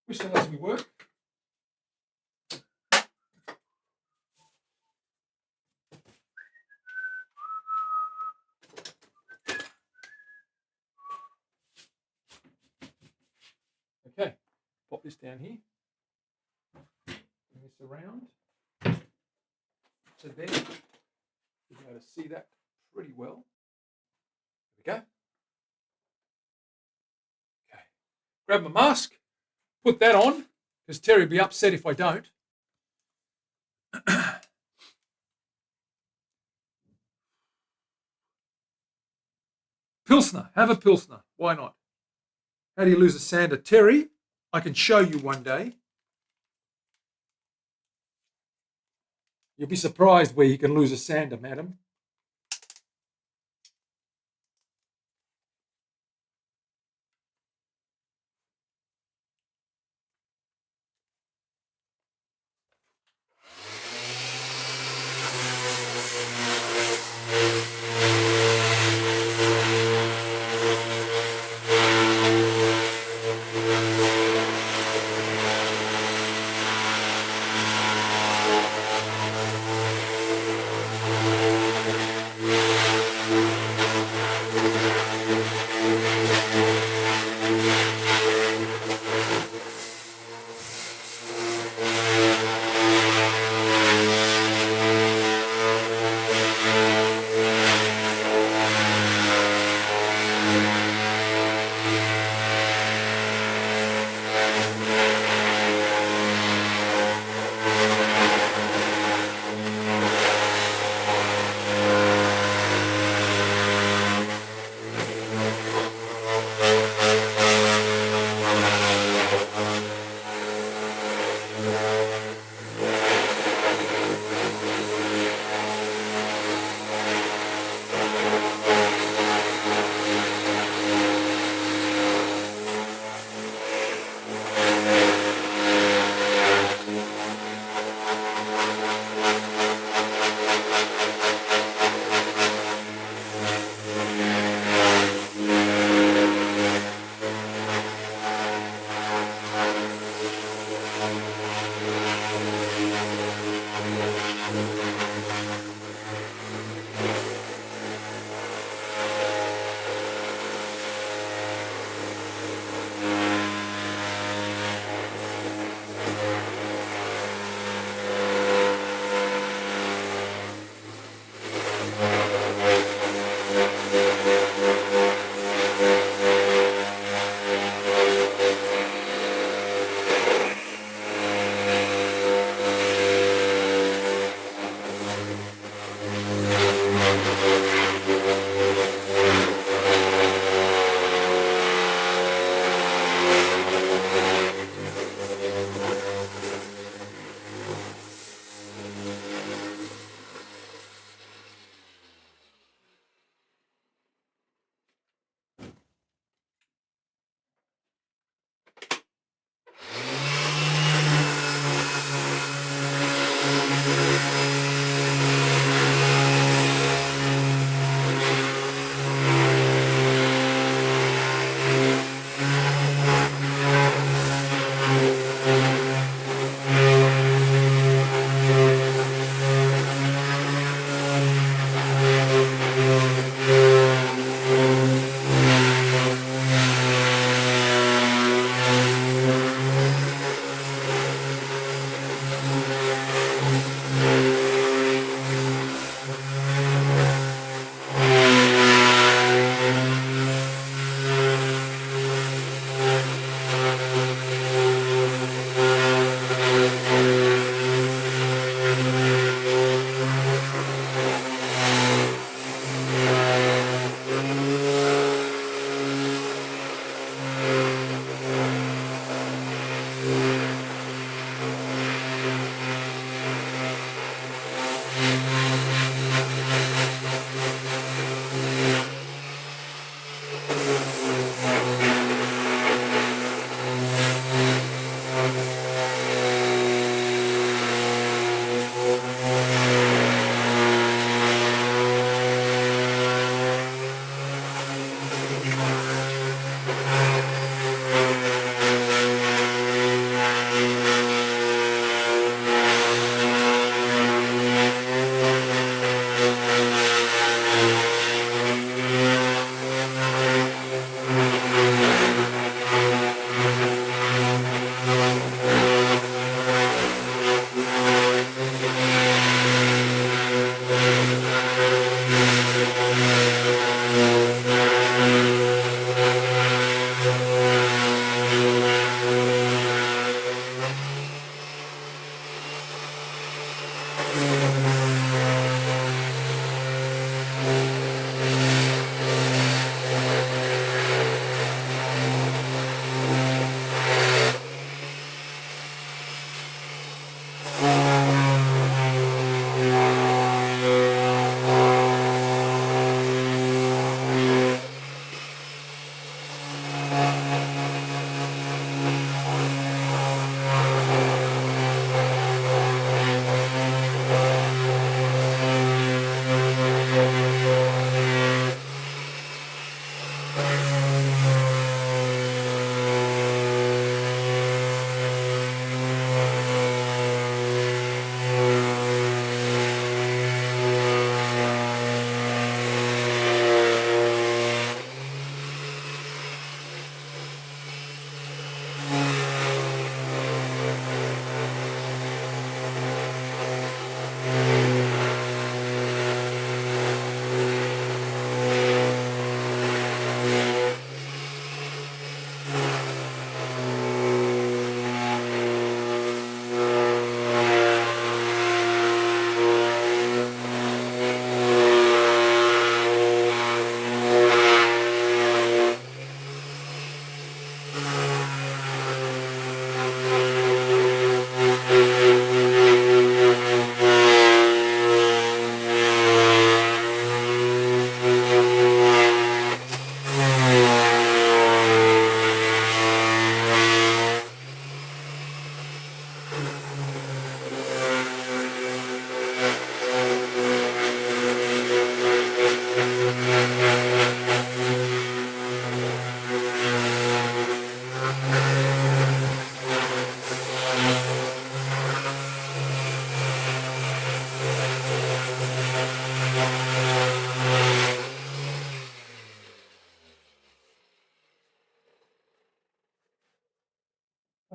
Wish that lets me work. Okay, pop this down here. Bring this around. So there, you'll be able to see that pretty well. There we go. Okay, grab my mask, put that on, because Terry will be upset if I don't. Pilsner, have a Pilsner. Why not? How do you lose a sander? Terry, I can show you one day. You'll be surprised where you can lose a sander, madam.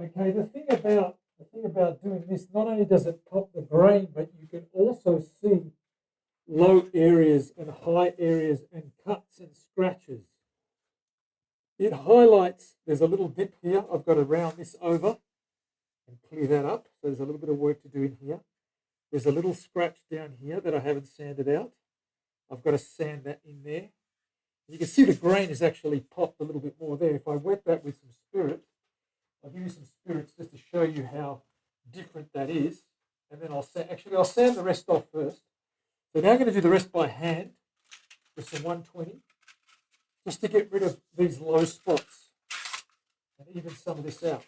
Okay, the thing about doing this, not only does it pop the grain, but you can also see low areas and high areas and cuts and scratches. It highlights, there's a little dip here. I've got to round this over and clear that up. So there's a little bit of work to do in here. There's a little scratch down here that I haven't sanded out. I've got to sand that in there. You can see the grain has actually popped a little bit more there. If I wet that with some spirit, I'll give you some spirits just to show you how different that is. And then I'll sand the rest off first. So now I'm going to do the rest by hand with some 120, just to get rid of these low spots and even some of this out.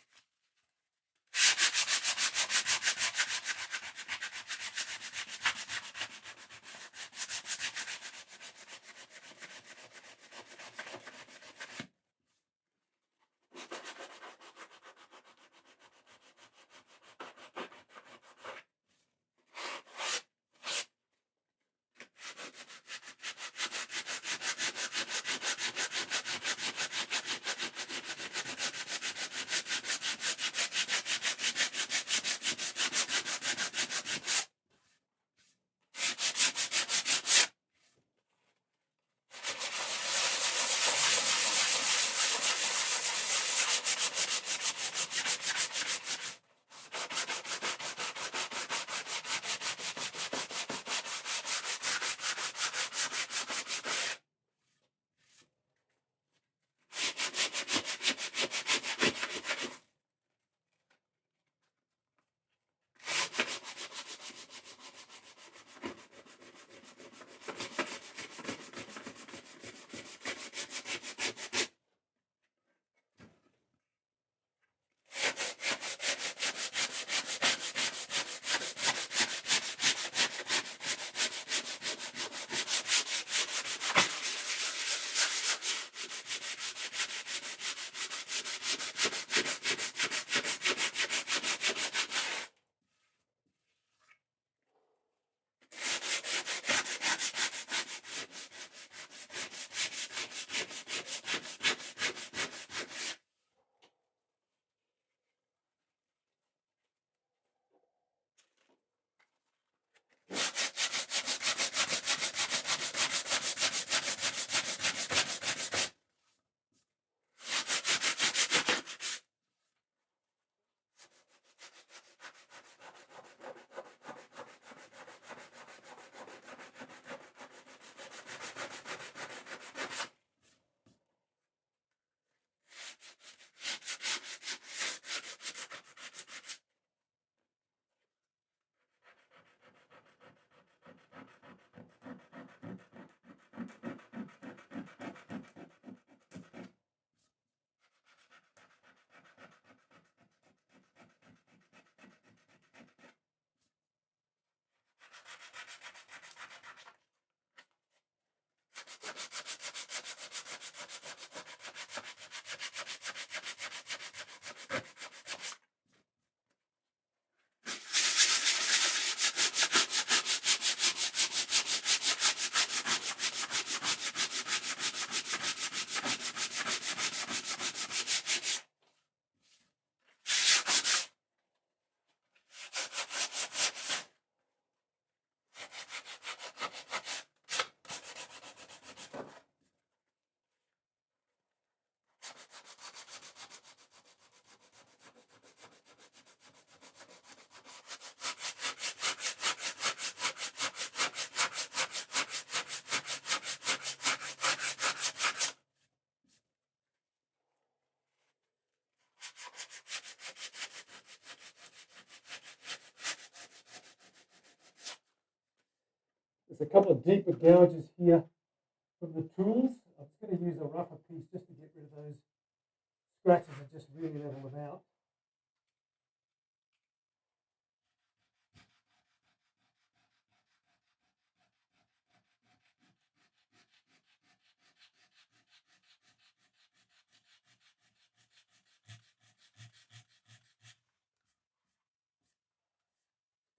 There's a couple of deeper gouges here from the tools. I'm just going to use a rougher piece just to get rid of those scratches and just really level them out.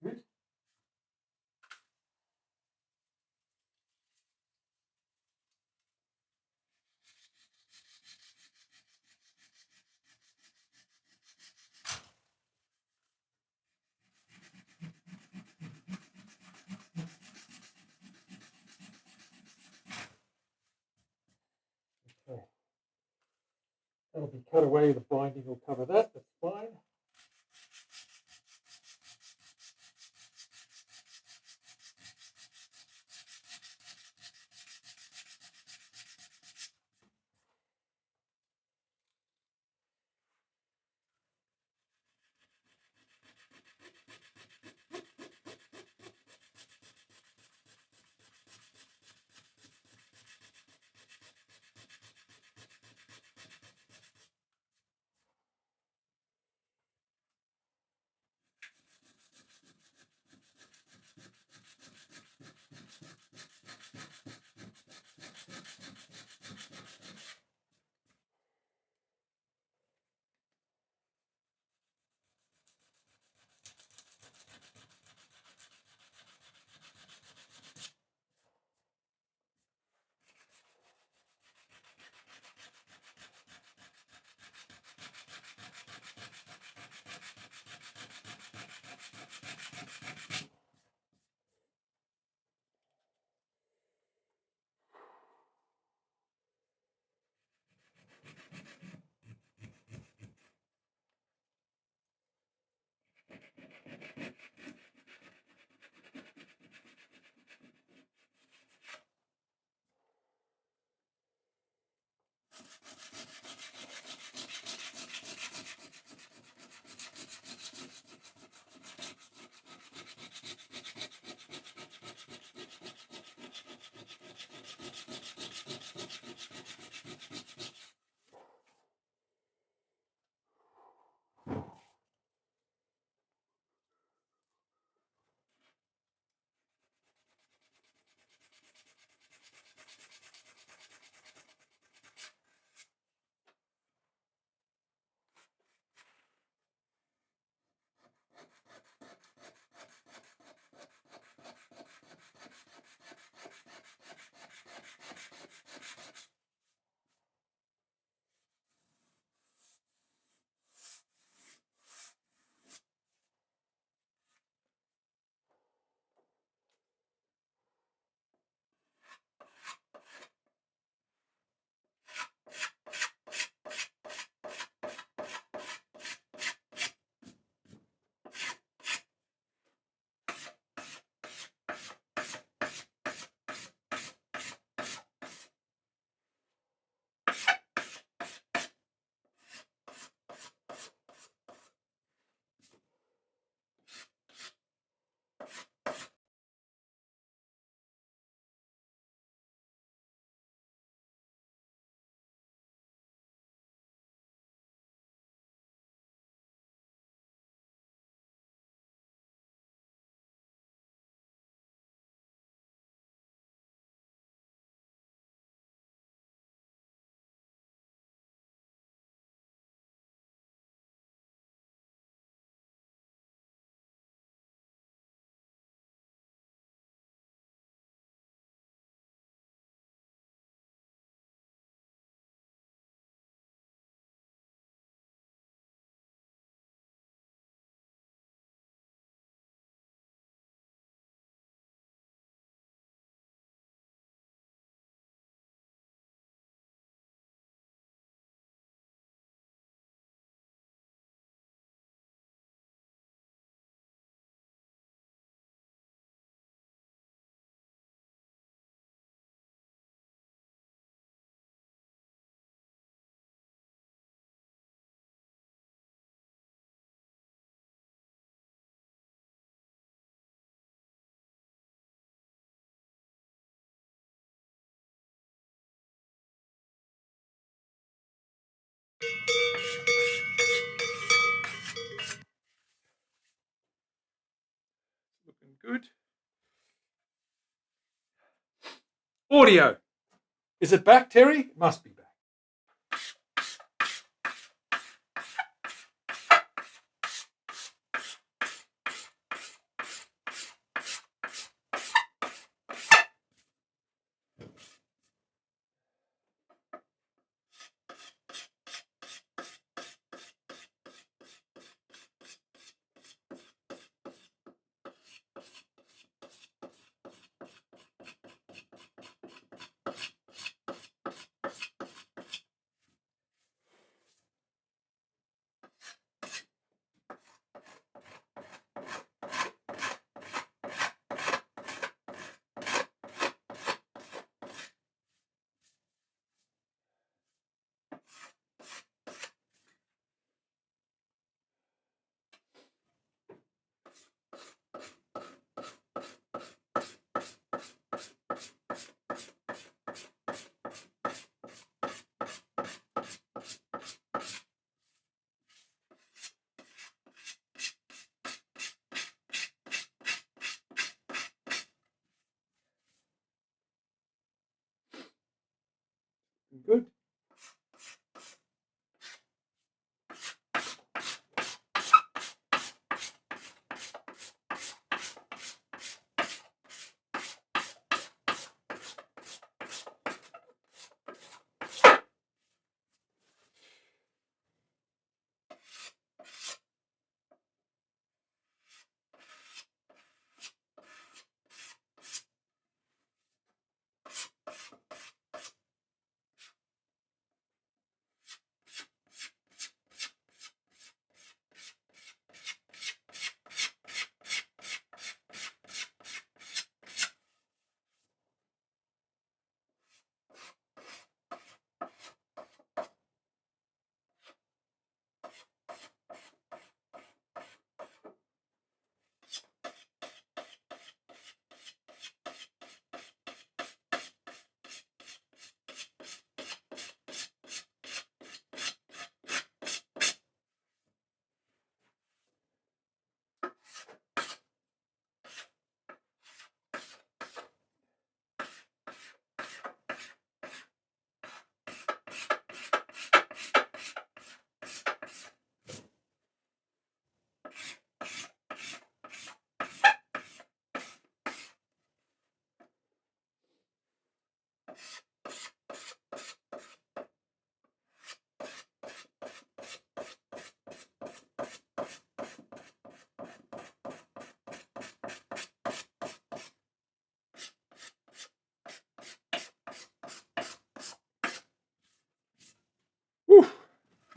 Good. cut away, the binding will cover that. That's fine. Looking good. Audio. Is it back, Terry? It must be back.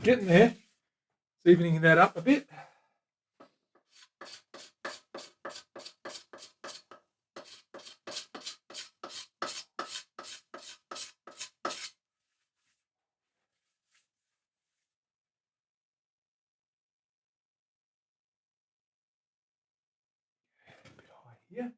getting there. It's evening that up a bit. A bit high here.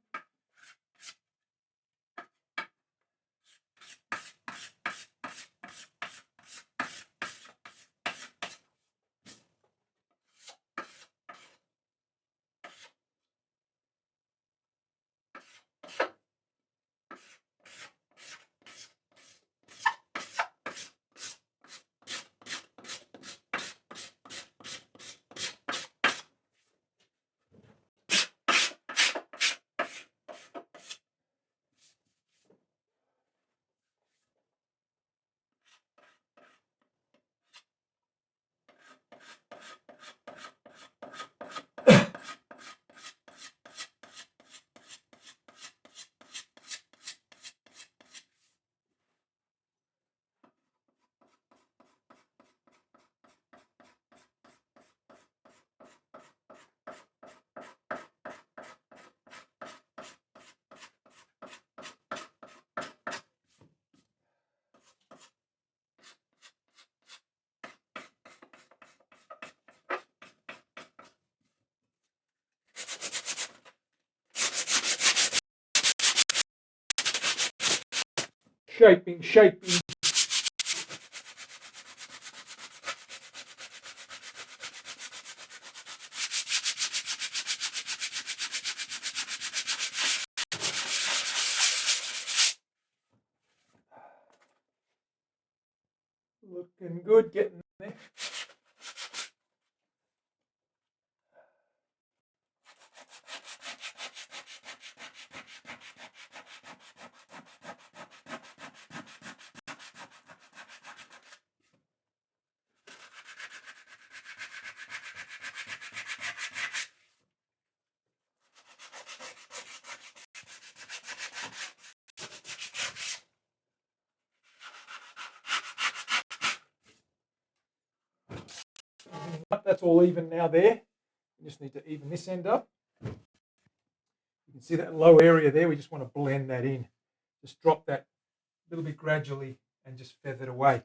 Shaping. Looking good, getting there. That's all even now there. We just need to even this end up. You can see that low area there. We just want to blend that in. Just drop that a little bit gradually and just feather it away.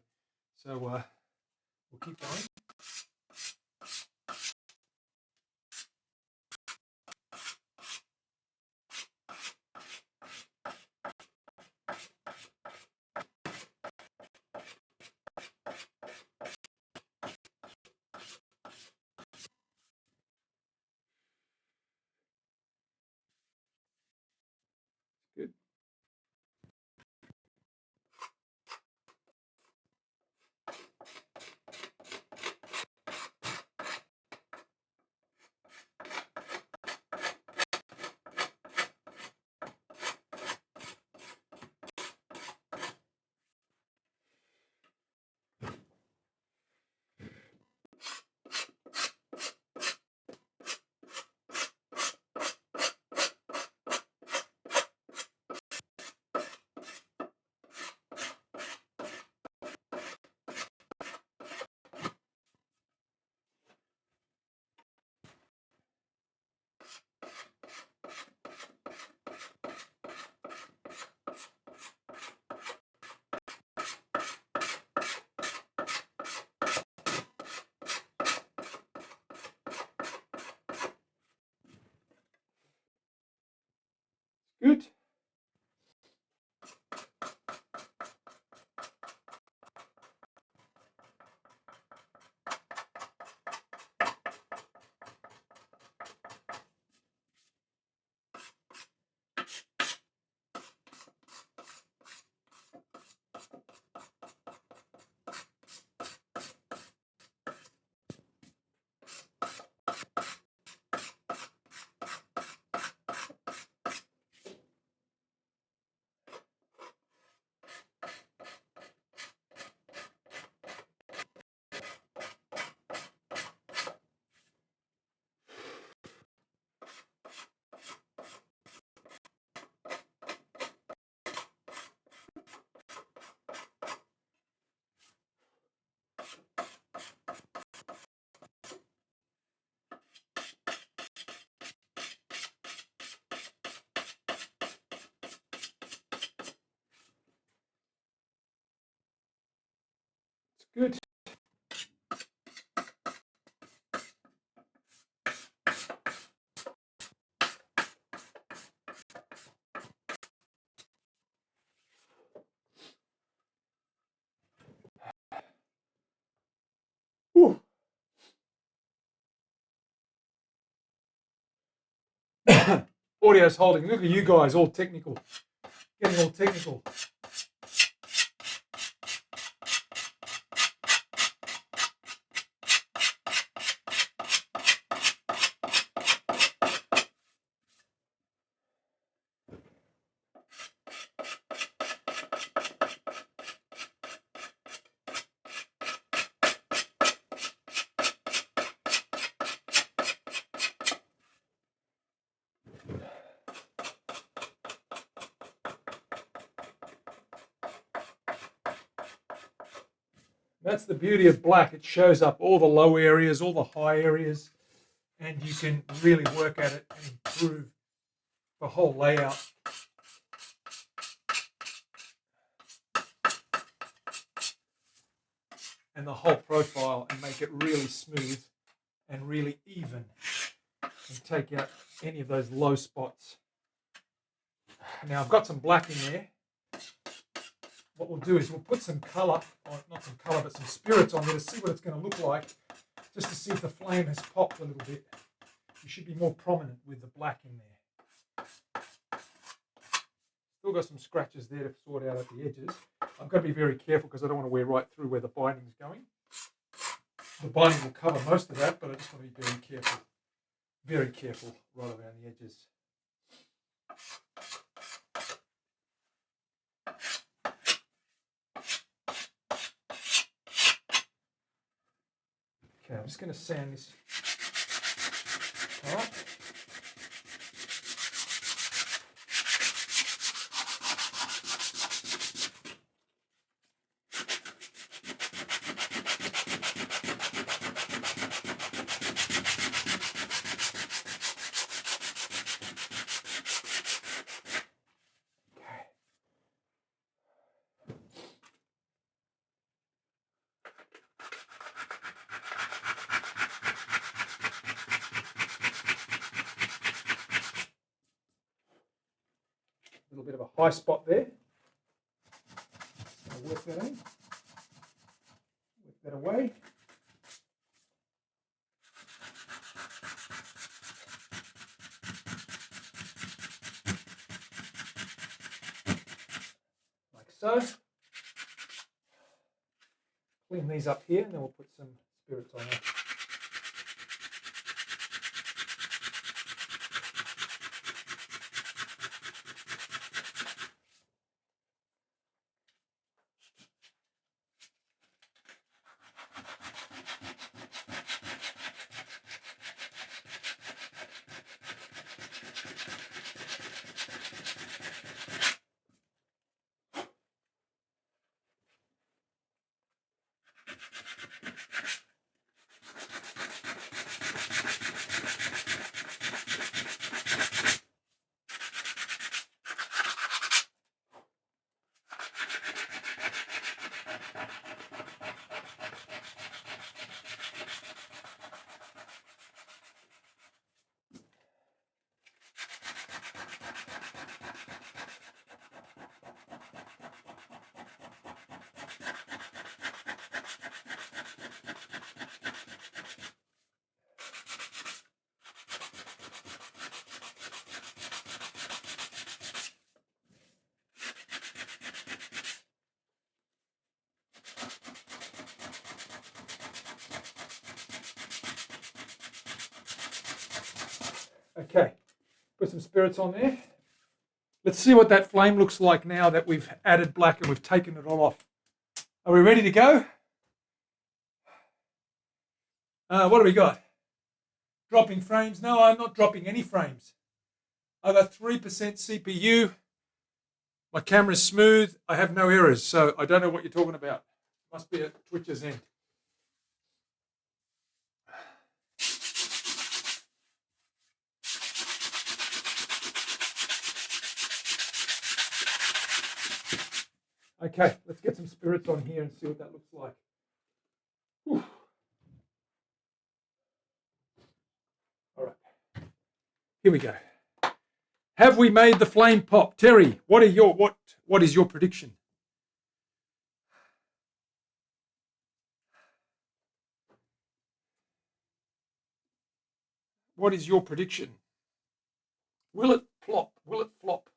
So we'll keep going. Good. Audio's holding. Look at you guys, all technical. Getting all technical. That's the beauty of black. It shows up all the low areas, all the high areas, and you can really work at it and improve the whole layout. And the whole profile, and make it really smooth and really even, and take out any of those low spots. Now I've got some black in there. What we'll do is we'll put some colour, or not some colour, but some spirits on there to see what it's going to look like, just to see if the flame has popped a little bit. You should be more prominent with the black in there. Still got some scratches there to sort out at the edges. I've got to be very careful because I don't want to wear right through where the binding is going. The binding will cover most of that, but I just want to be very careful right around the edges. Okay, I'm just going to sand this. All right. A little bit of a high spot there. I'll work that in. Work that away. Like so. Clean these up here, and then we'll put some spirits on there. Okay, put some spirits on there. Let's see what that flame looks like now that we've added black and we've taken it all off. Are we ready to go? What do we got? Dropping frames? No, I'm not dropping any frames. I've got 3% CPU. My camera's smooth. I have no errors, so I don't know what you're talking about. Must be at Twitch's end. Okay, let's get some spirits on here and see what that looks like. Whew. All right, here we go. Have we made the flame pop? Terry, what is your prediction? What is your prediction? Will it plop? Will it flop?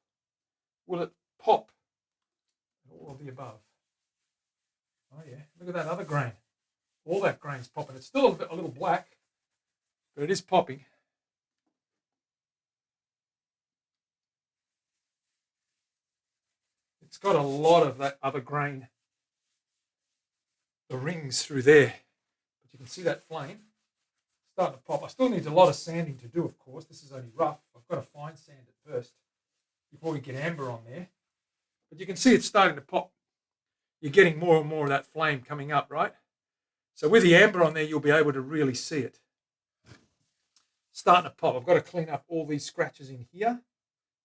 Will it pop? All of the above. Oh yeah, look at that other grain. All that grain's popping. It's still a little black, but it is popping. It's got a lot of that other grain, the rings through there. But you can see that flame starting to pop. I still need a lot of sanding to do, of course. This is only rough. I've got to fine sand it first before we get amber on there. But you can see it's starting to pop. You're getting more and more of that flame coming up, right? So with the amber on there, you'll be able to really see it. Starting to pop. I've got to clean up all these scratches in here.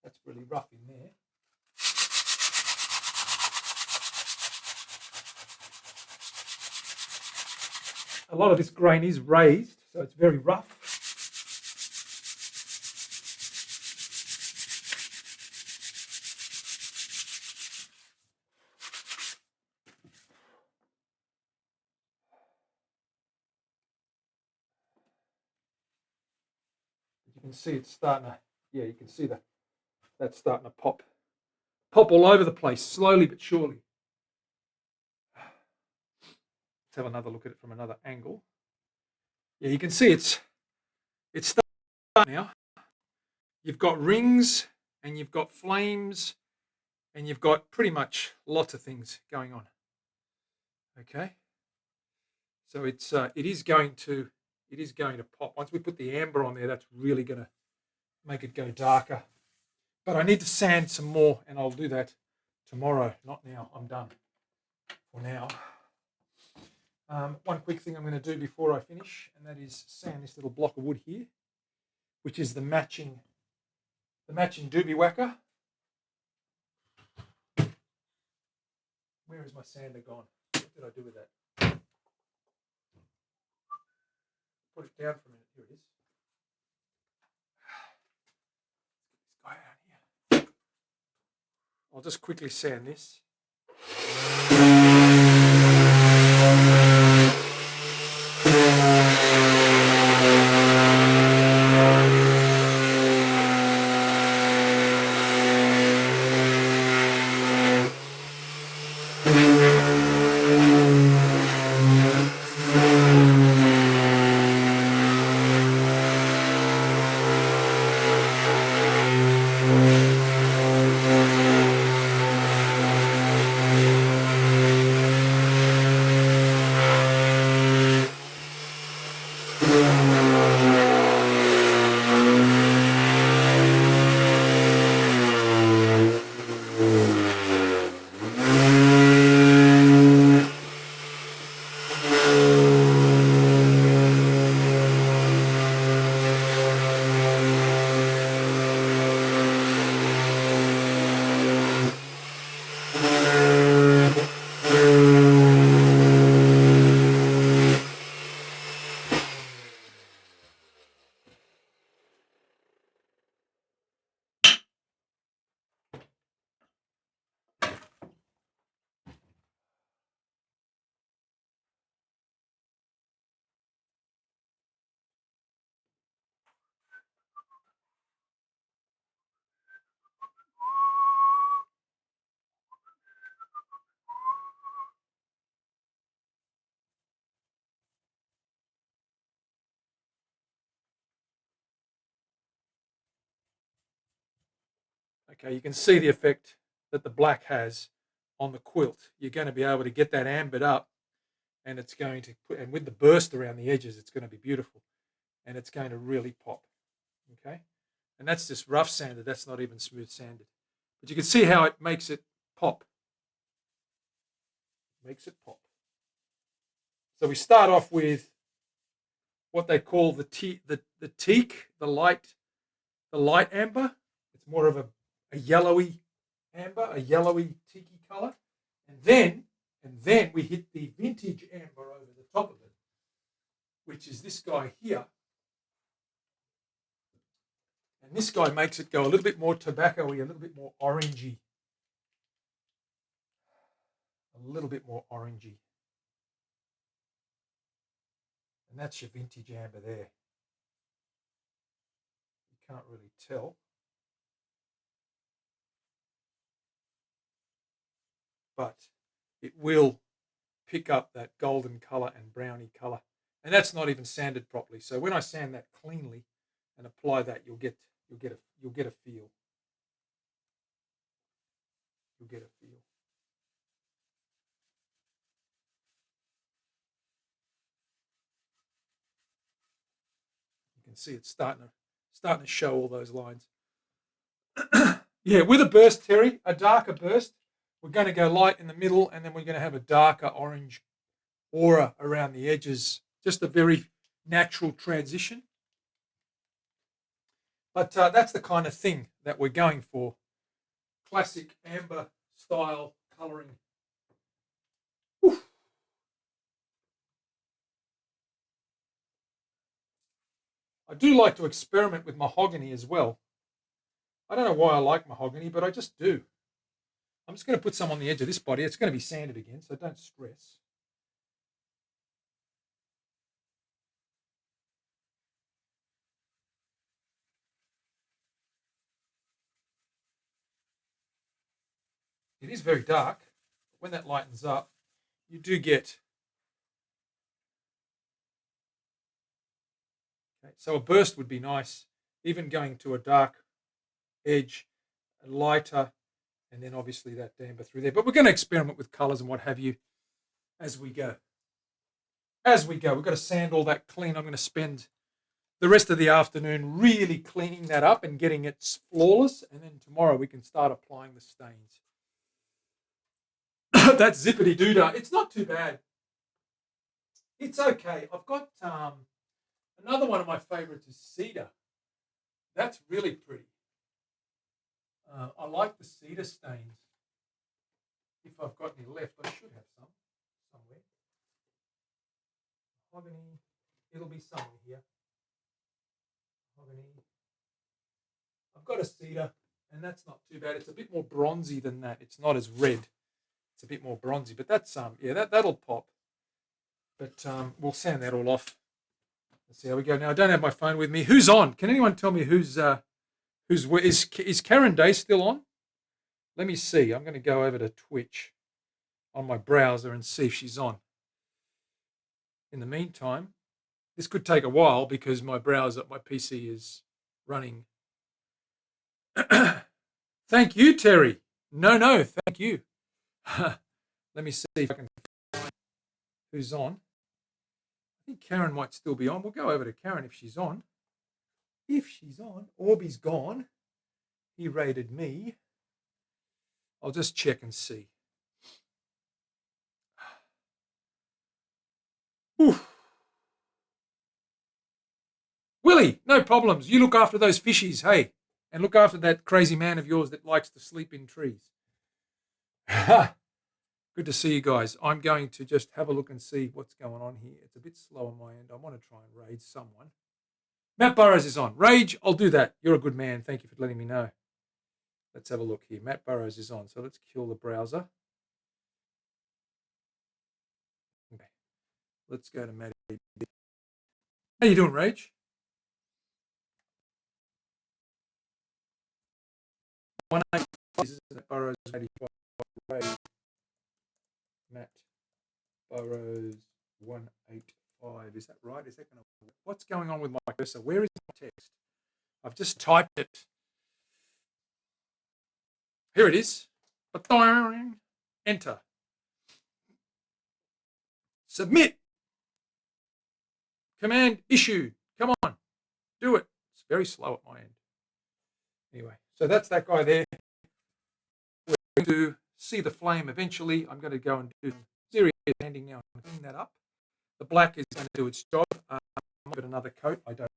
That's really rough in there. A lot of this grain is raised, so it's very rough. You can see it's starting to, yeah, you can see that's starting to pop. Pop all over the place, slowly but surely. Let's have another look at it from another angle. Yeah, you can see it's starting now. You've got rings and you've got flames and you've got pretty much lots of things going on. Okay, so it is going to pop. Once we put the amber on there, that's really going to make it go darker. But I need to sand some more, and I'll do that tomorrow. Not now. I'm done for now. One quick thing I'm going to do before I finish, and that is sand this little block of wood here, which is the matching doobie whacker. Where is my sander gone? What did I do with that? Put it down for a minute. Here it is. This guy out here. I'll just quickly sand this. Okay, you can see the effect that the black has on the quilt. You're going to be able to get that ambered up, and it's going to put, and with the burst around the edges, it's going to be beautiful, and it's going to really pop. Okay, and that's just rough sanded. That's not even smooth sanded, but you can see how it makes it pop. Makes it pop. So we start off with what they call the teak, the light amber. It's more of a yellowy amber, a yellowy teaky color, and then we hit the vintage amber over the top of it, which is this guy here. And this guy makes it go a little bit more tobacco-y, a little bit more orangey. A little bit more orangey. And that's your vintage amber there. You can't really tell. but it will pick up that golden color and browny color. And that's not even sanded properly. So when I sand that cleanly and apply that, you'll get a feel. You'll get a feel. You can see it's starting to show all those lines. Yeah, with a burst, Terry, a darker burst. We're going to go light in the middle, and then we're going to have a darker orange aura around the edges. Just a very natural transition. But that's the kind of thing that we're going for. Classic amber style colouring. Oof. I do like to experiment with mahogany as well. I don't know why I like mahogany, but I just do. I'm just going to put some on the edge of this body. It's going to be sanded again, so don't stress. It is very dark. When that lightens up, you do get... Okay, so a burst would be nice, even going to a dark edge, a lighter, and then obviously that amber through there. But we're going to experiment with colours and what have you as we go. We've got to sand all that clean. I'm going to spend the rest of the afternoon really cleaning that up and getting it flawless. And then tomorrow we can start applying the stains. That's zippity doodah. It's not too bad. It's okay. I've got another one of my favorites is cedar. That's really pretty. I like the cedar stains. If I've got any left, I should have some somewhere. Mahogany. It'll be somewhere here. Mahogany. I've got a cedar, and that's not too bad. It's a bit more bronzy than that. It's not as red. It's a bit more bronzy, but that's that'll pop. But we'll sand that all off. Let's see how we go. Now I don't have my phone with me. Who's on? Can anyone tell me who's is Karen Day still on? Let me see. I'm going to go over to Twitch on my browser and see if she's on. In the meantime, this could take a while because my browser, my PC is running. Thank you, Terry. No, thank you. Let me see if I can find who's on. I think Karen might still be on. We'll go over to Karen if she's on. Orby's gone. He raided me. I'll just check and see. Oof. Willie, no problems. You look after those fishies, hey, and look after that crazy man of yours that likes to sleep in trees. Good to see you guys. I'm going to just have a look and see what's going on here. It's a bit slow on my end. I want to try and raid someone. Matt Burrows is on. Rage, I'll do that. You're a good man. Thank you for letting me know. Let's have a look here. Matt Burrows is on. So let's kill the browser. Okay. Let's go to Matt. How you doing, Rage? 185 is Matt Burrows 85. Rage. Matt Burrows 185. Is that right? Is that going to work? What's going on with my cursor? Where is my text? I've just typed it. Here it is. Enter. Submit. Command issue. Come on. Do it. It's very slow at my end. Anyway, so that's that guy there. We're going to see the flame eventually. I'm going to go and do serious sanding now and clean that up. The black is going to do its job. I might give it another coat. I don't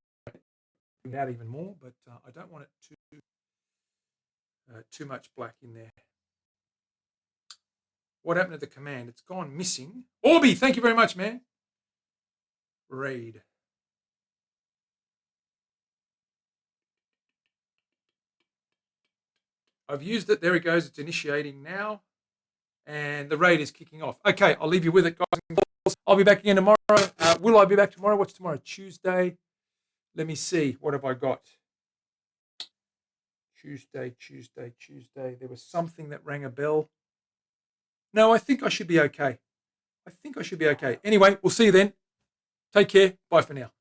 bring it out even more, but I don't want it too much black in there. What happened to the command? It's gone missing. Orby, thank you very much, man. Raid. I've used it. There it goes. It's initiating now. And the raid is kicking off. Okay, I'll leave you with it, guys and girls. I'll be back again tomorrow. Will I be back tomorrow? What's tomorrow? Tuesday. Let me see. What have I got? Tuesday. There was something that rang a bell. No, I think I should be okay. I think I should be okay. Anyway, we'll see you then. Take care. Bye for now.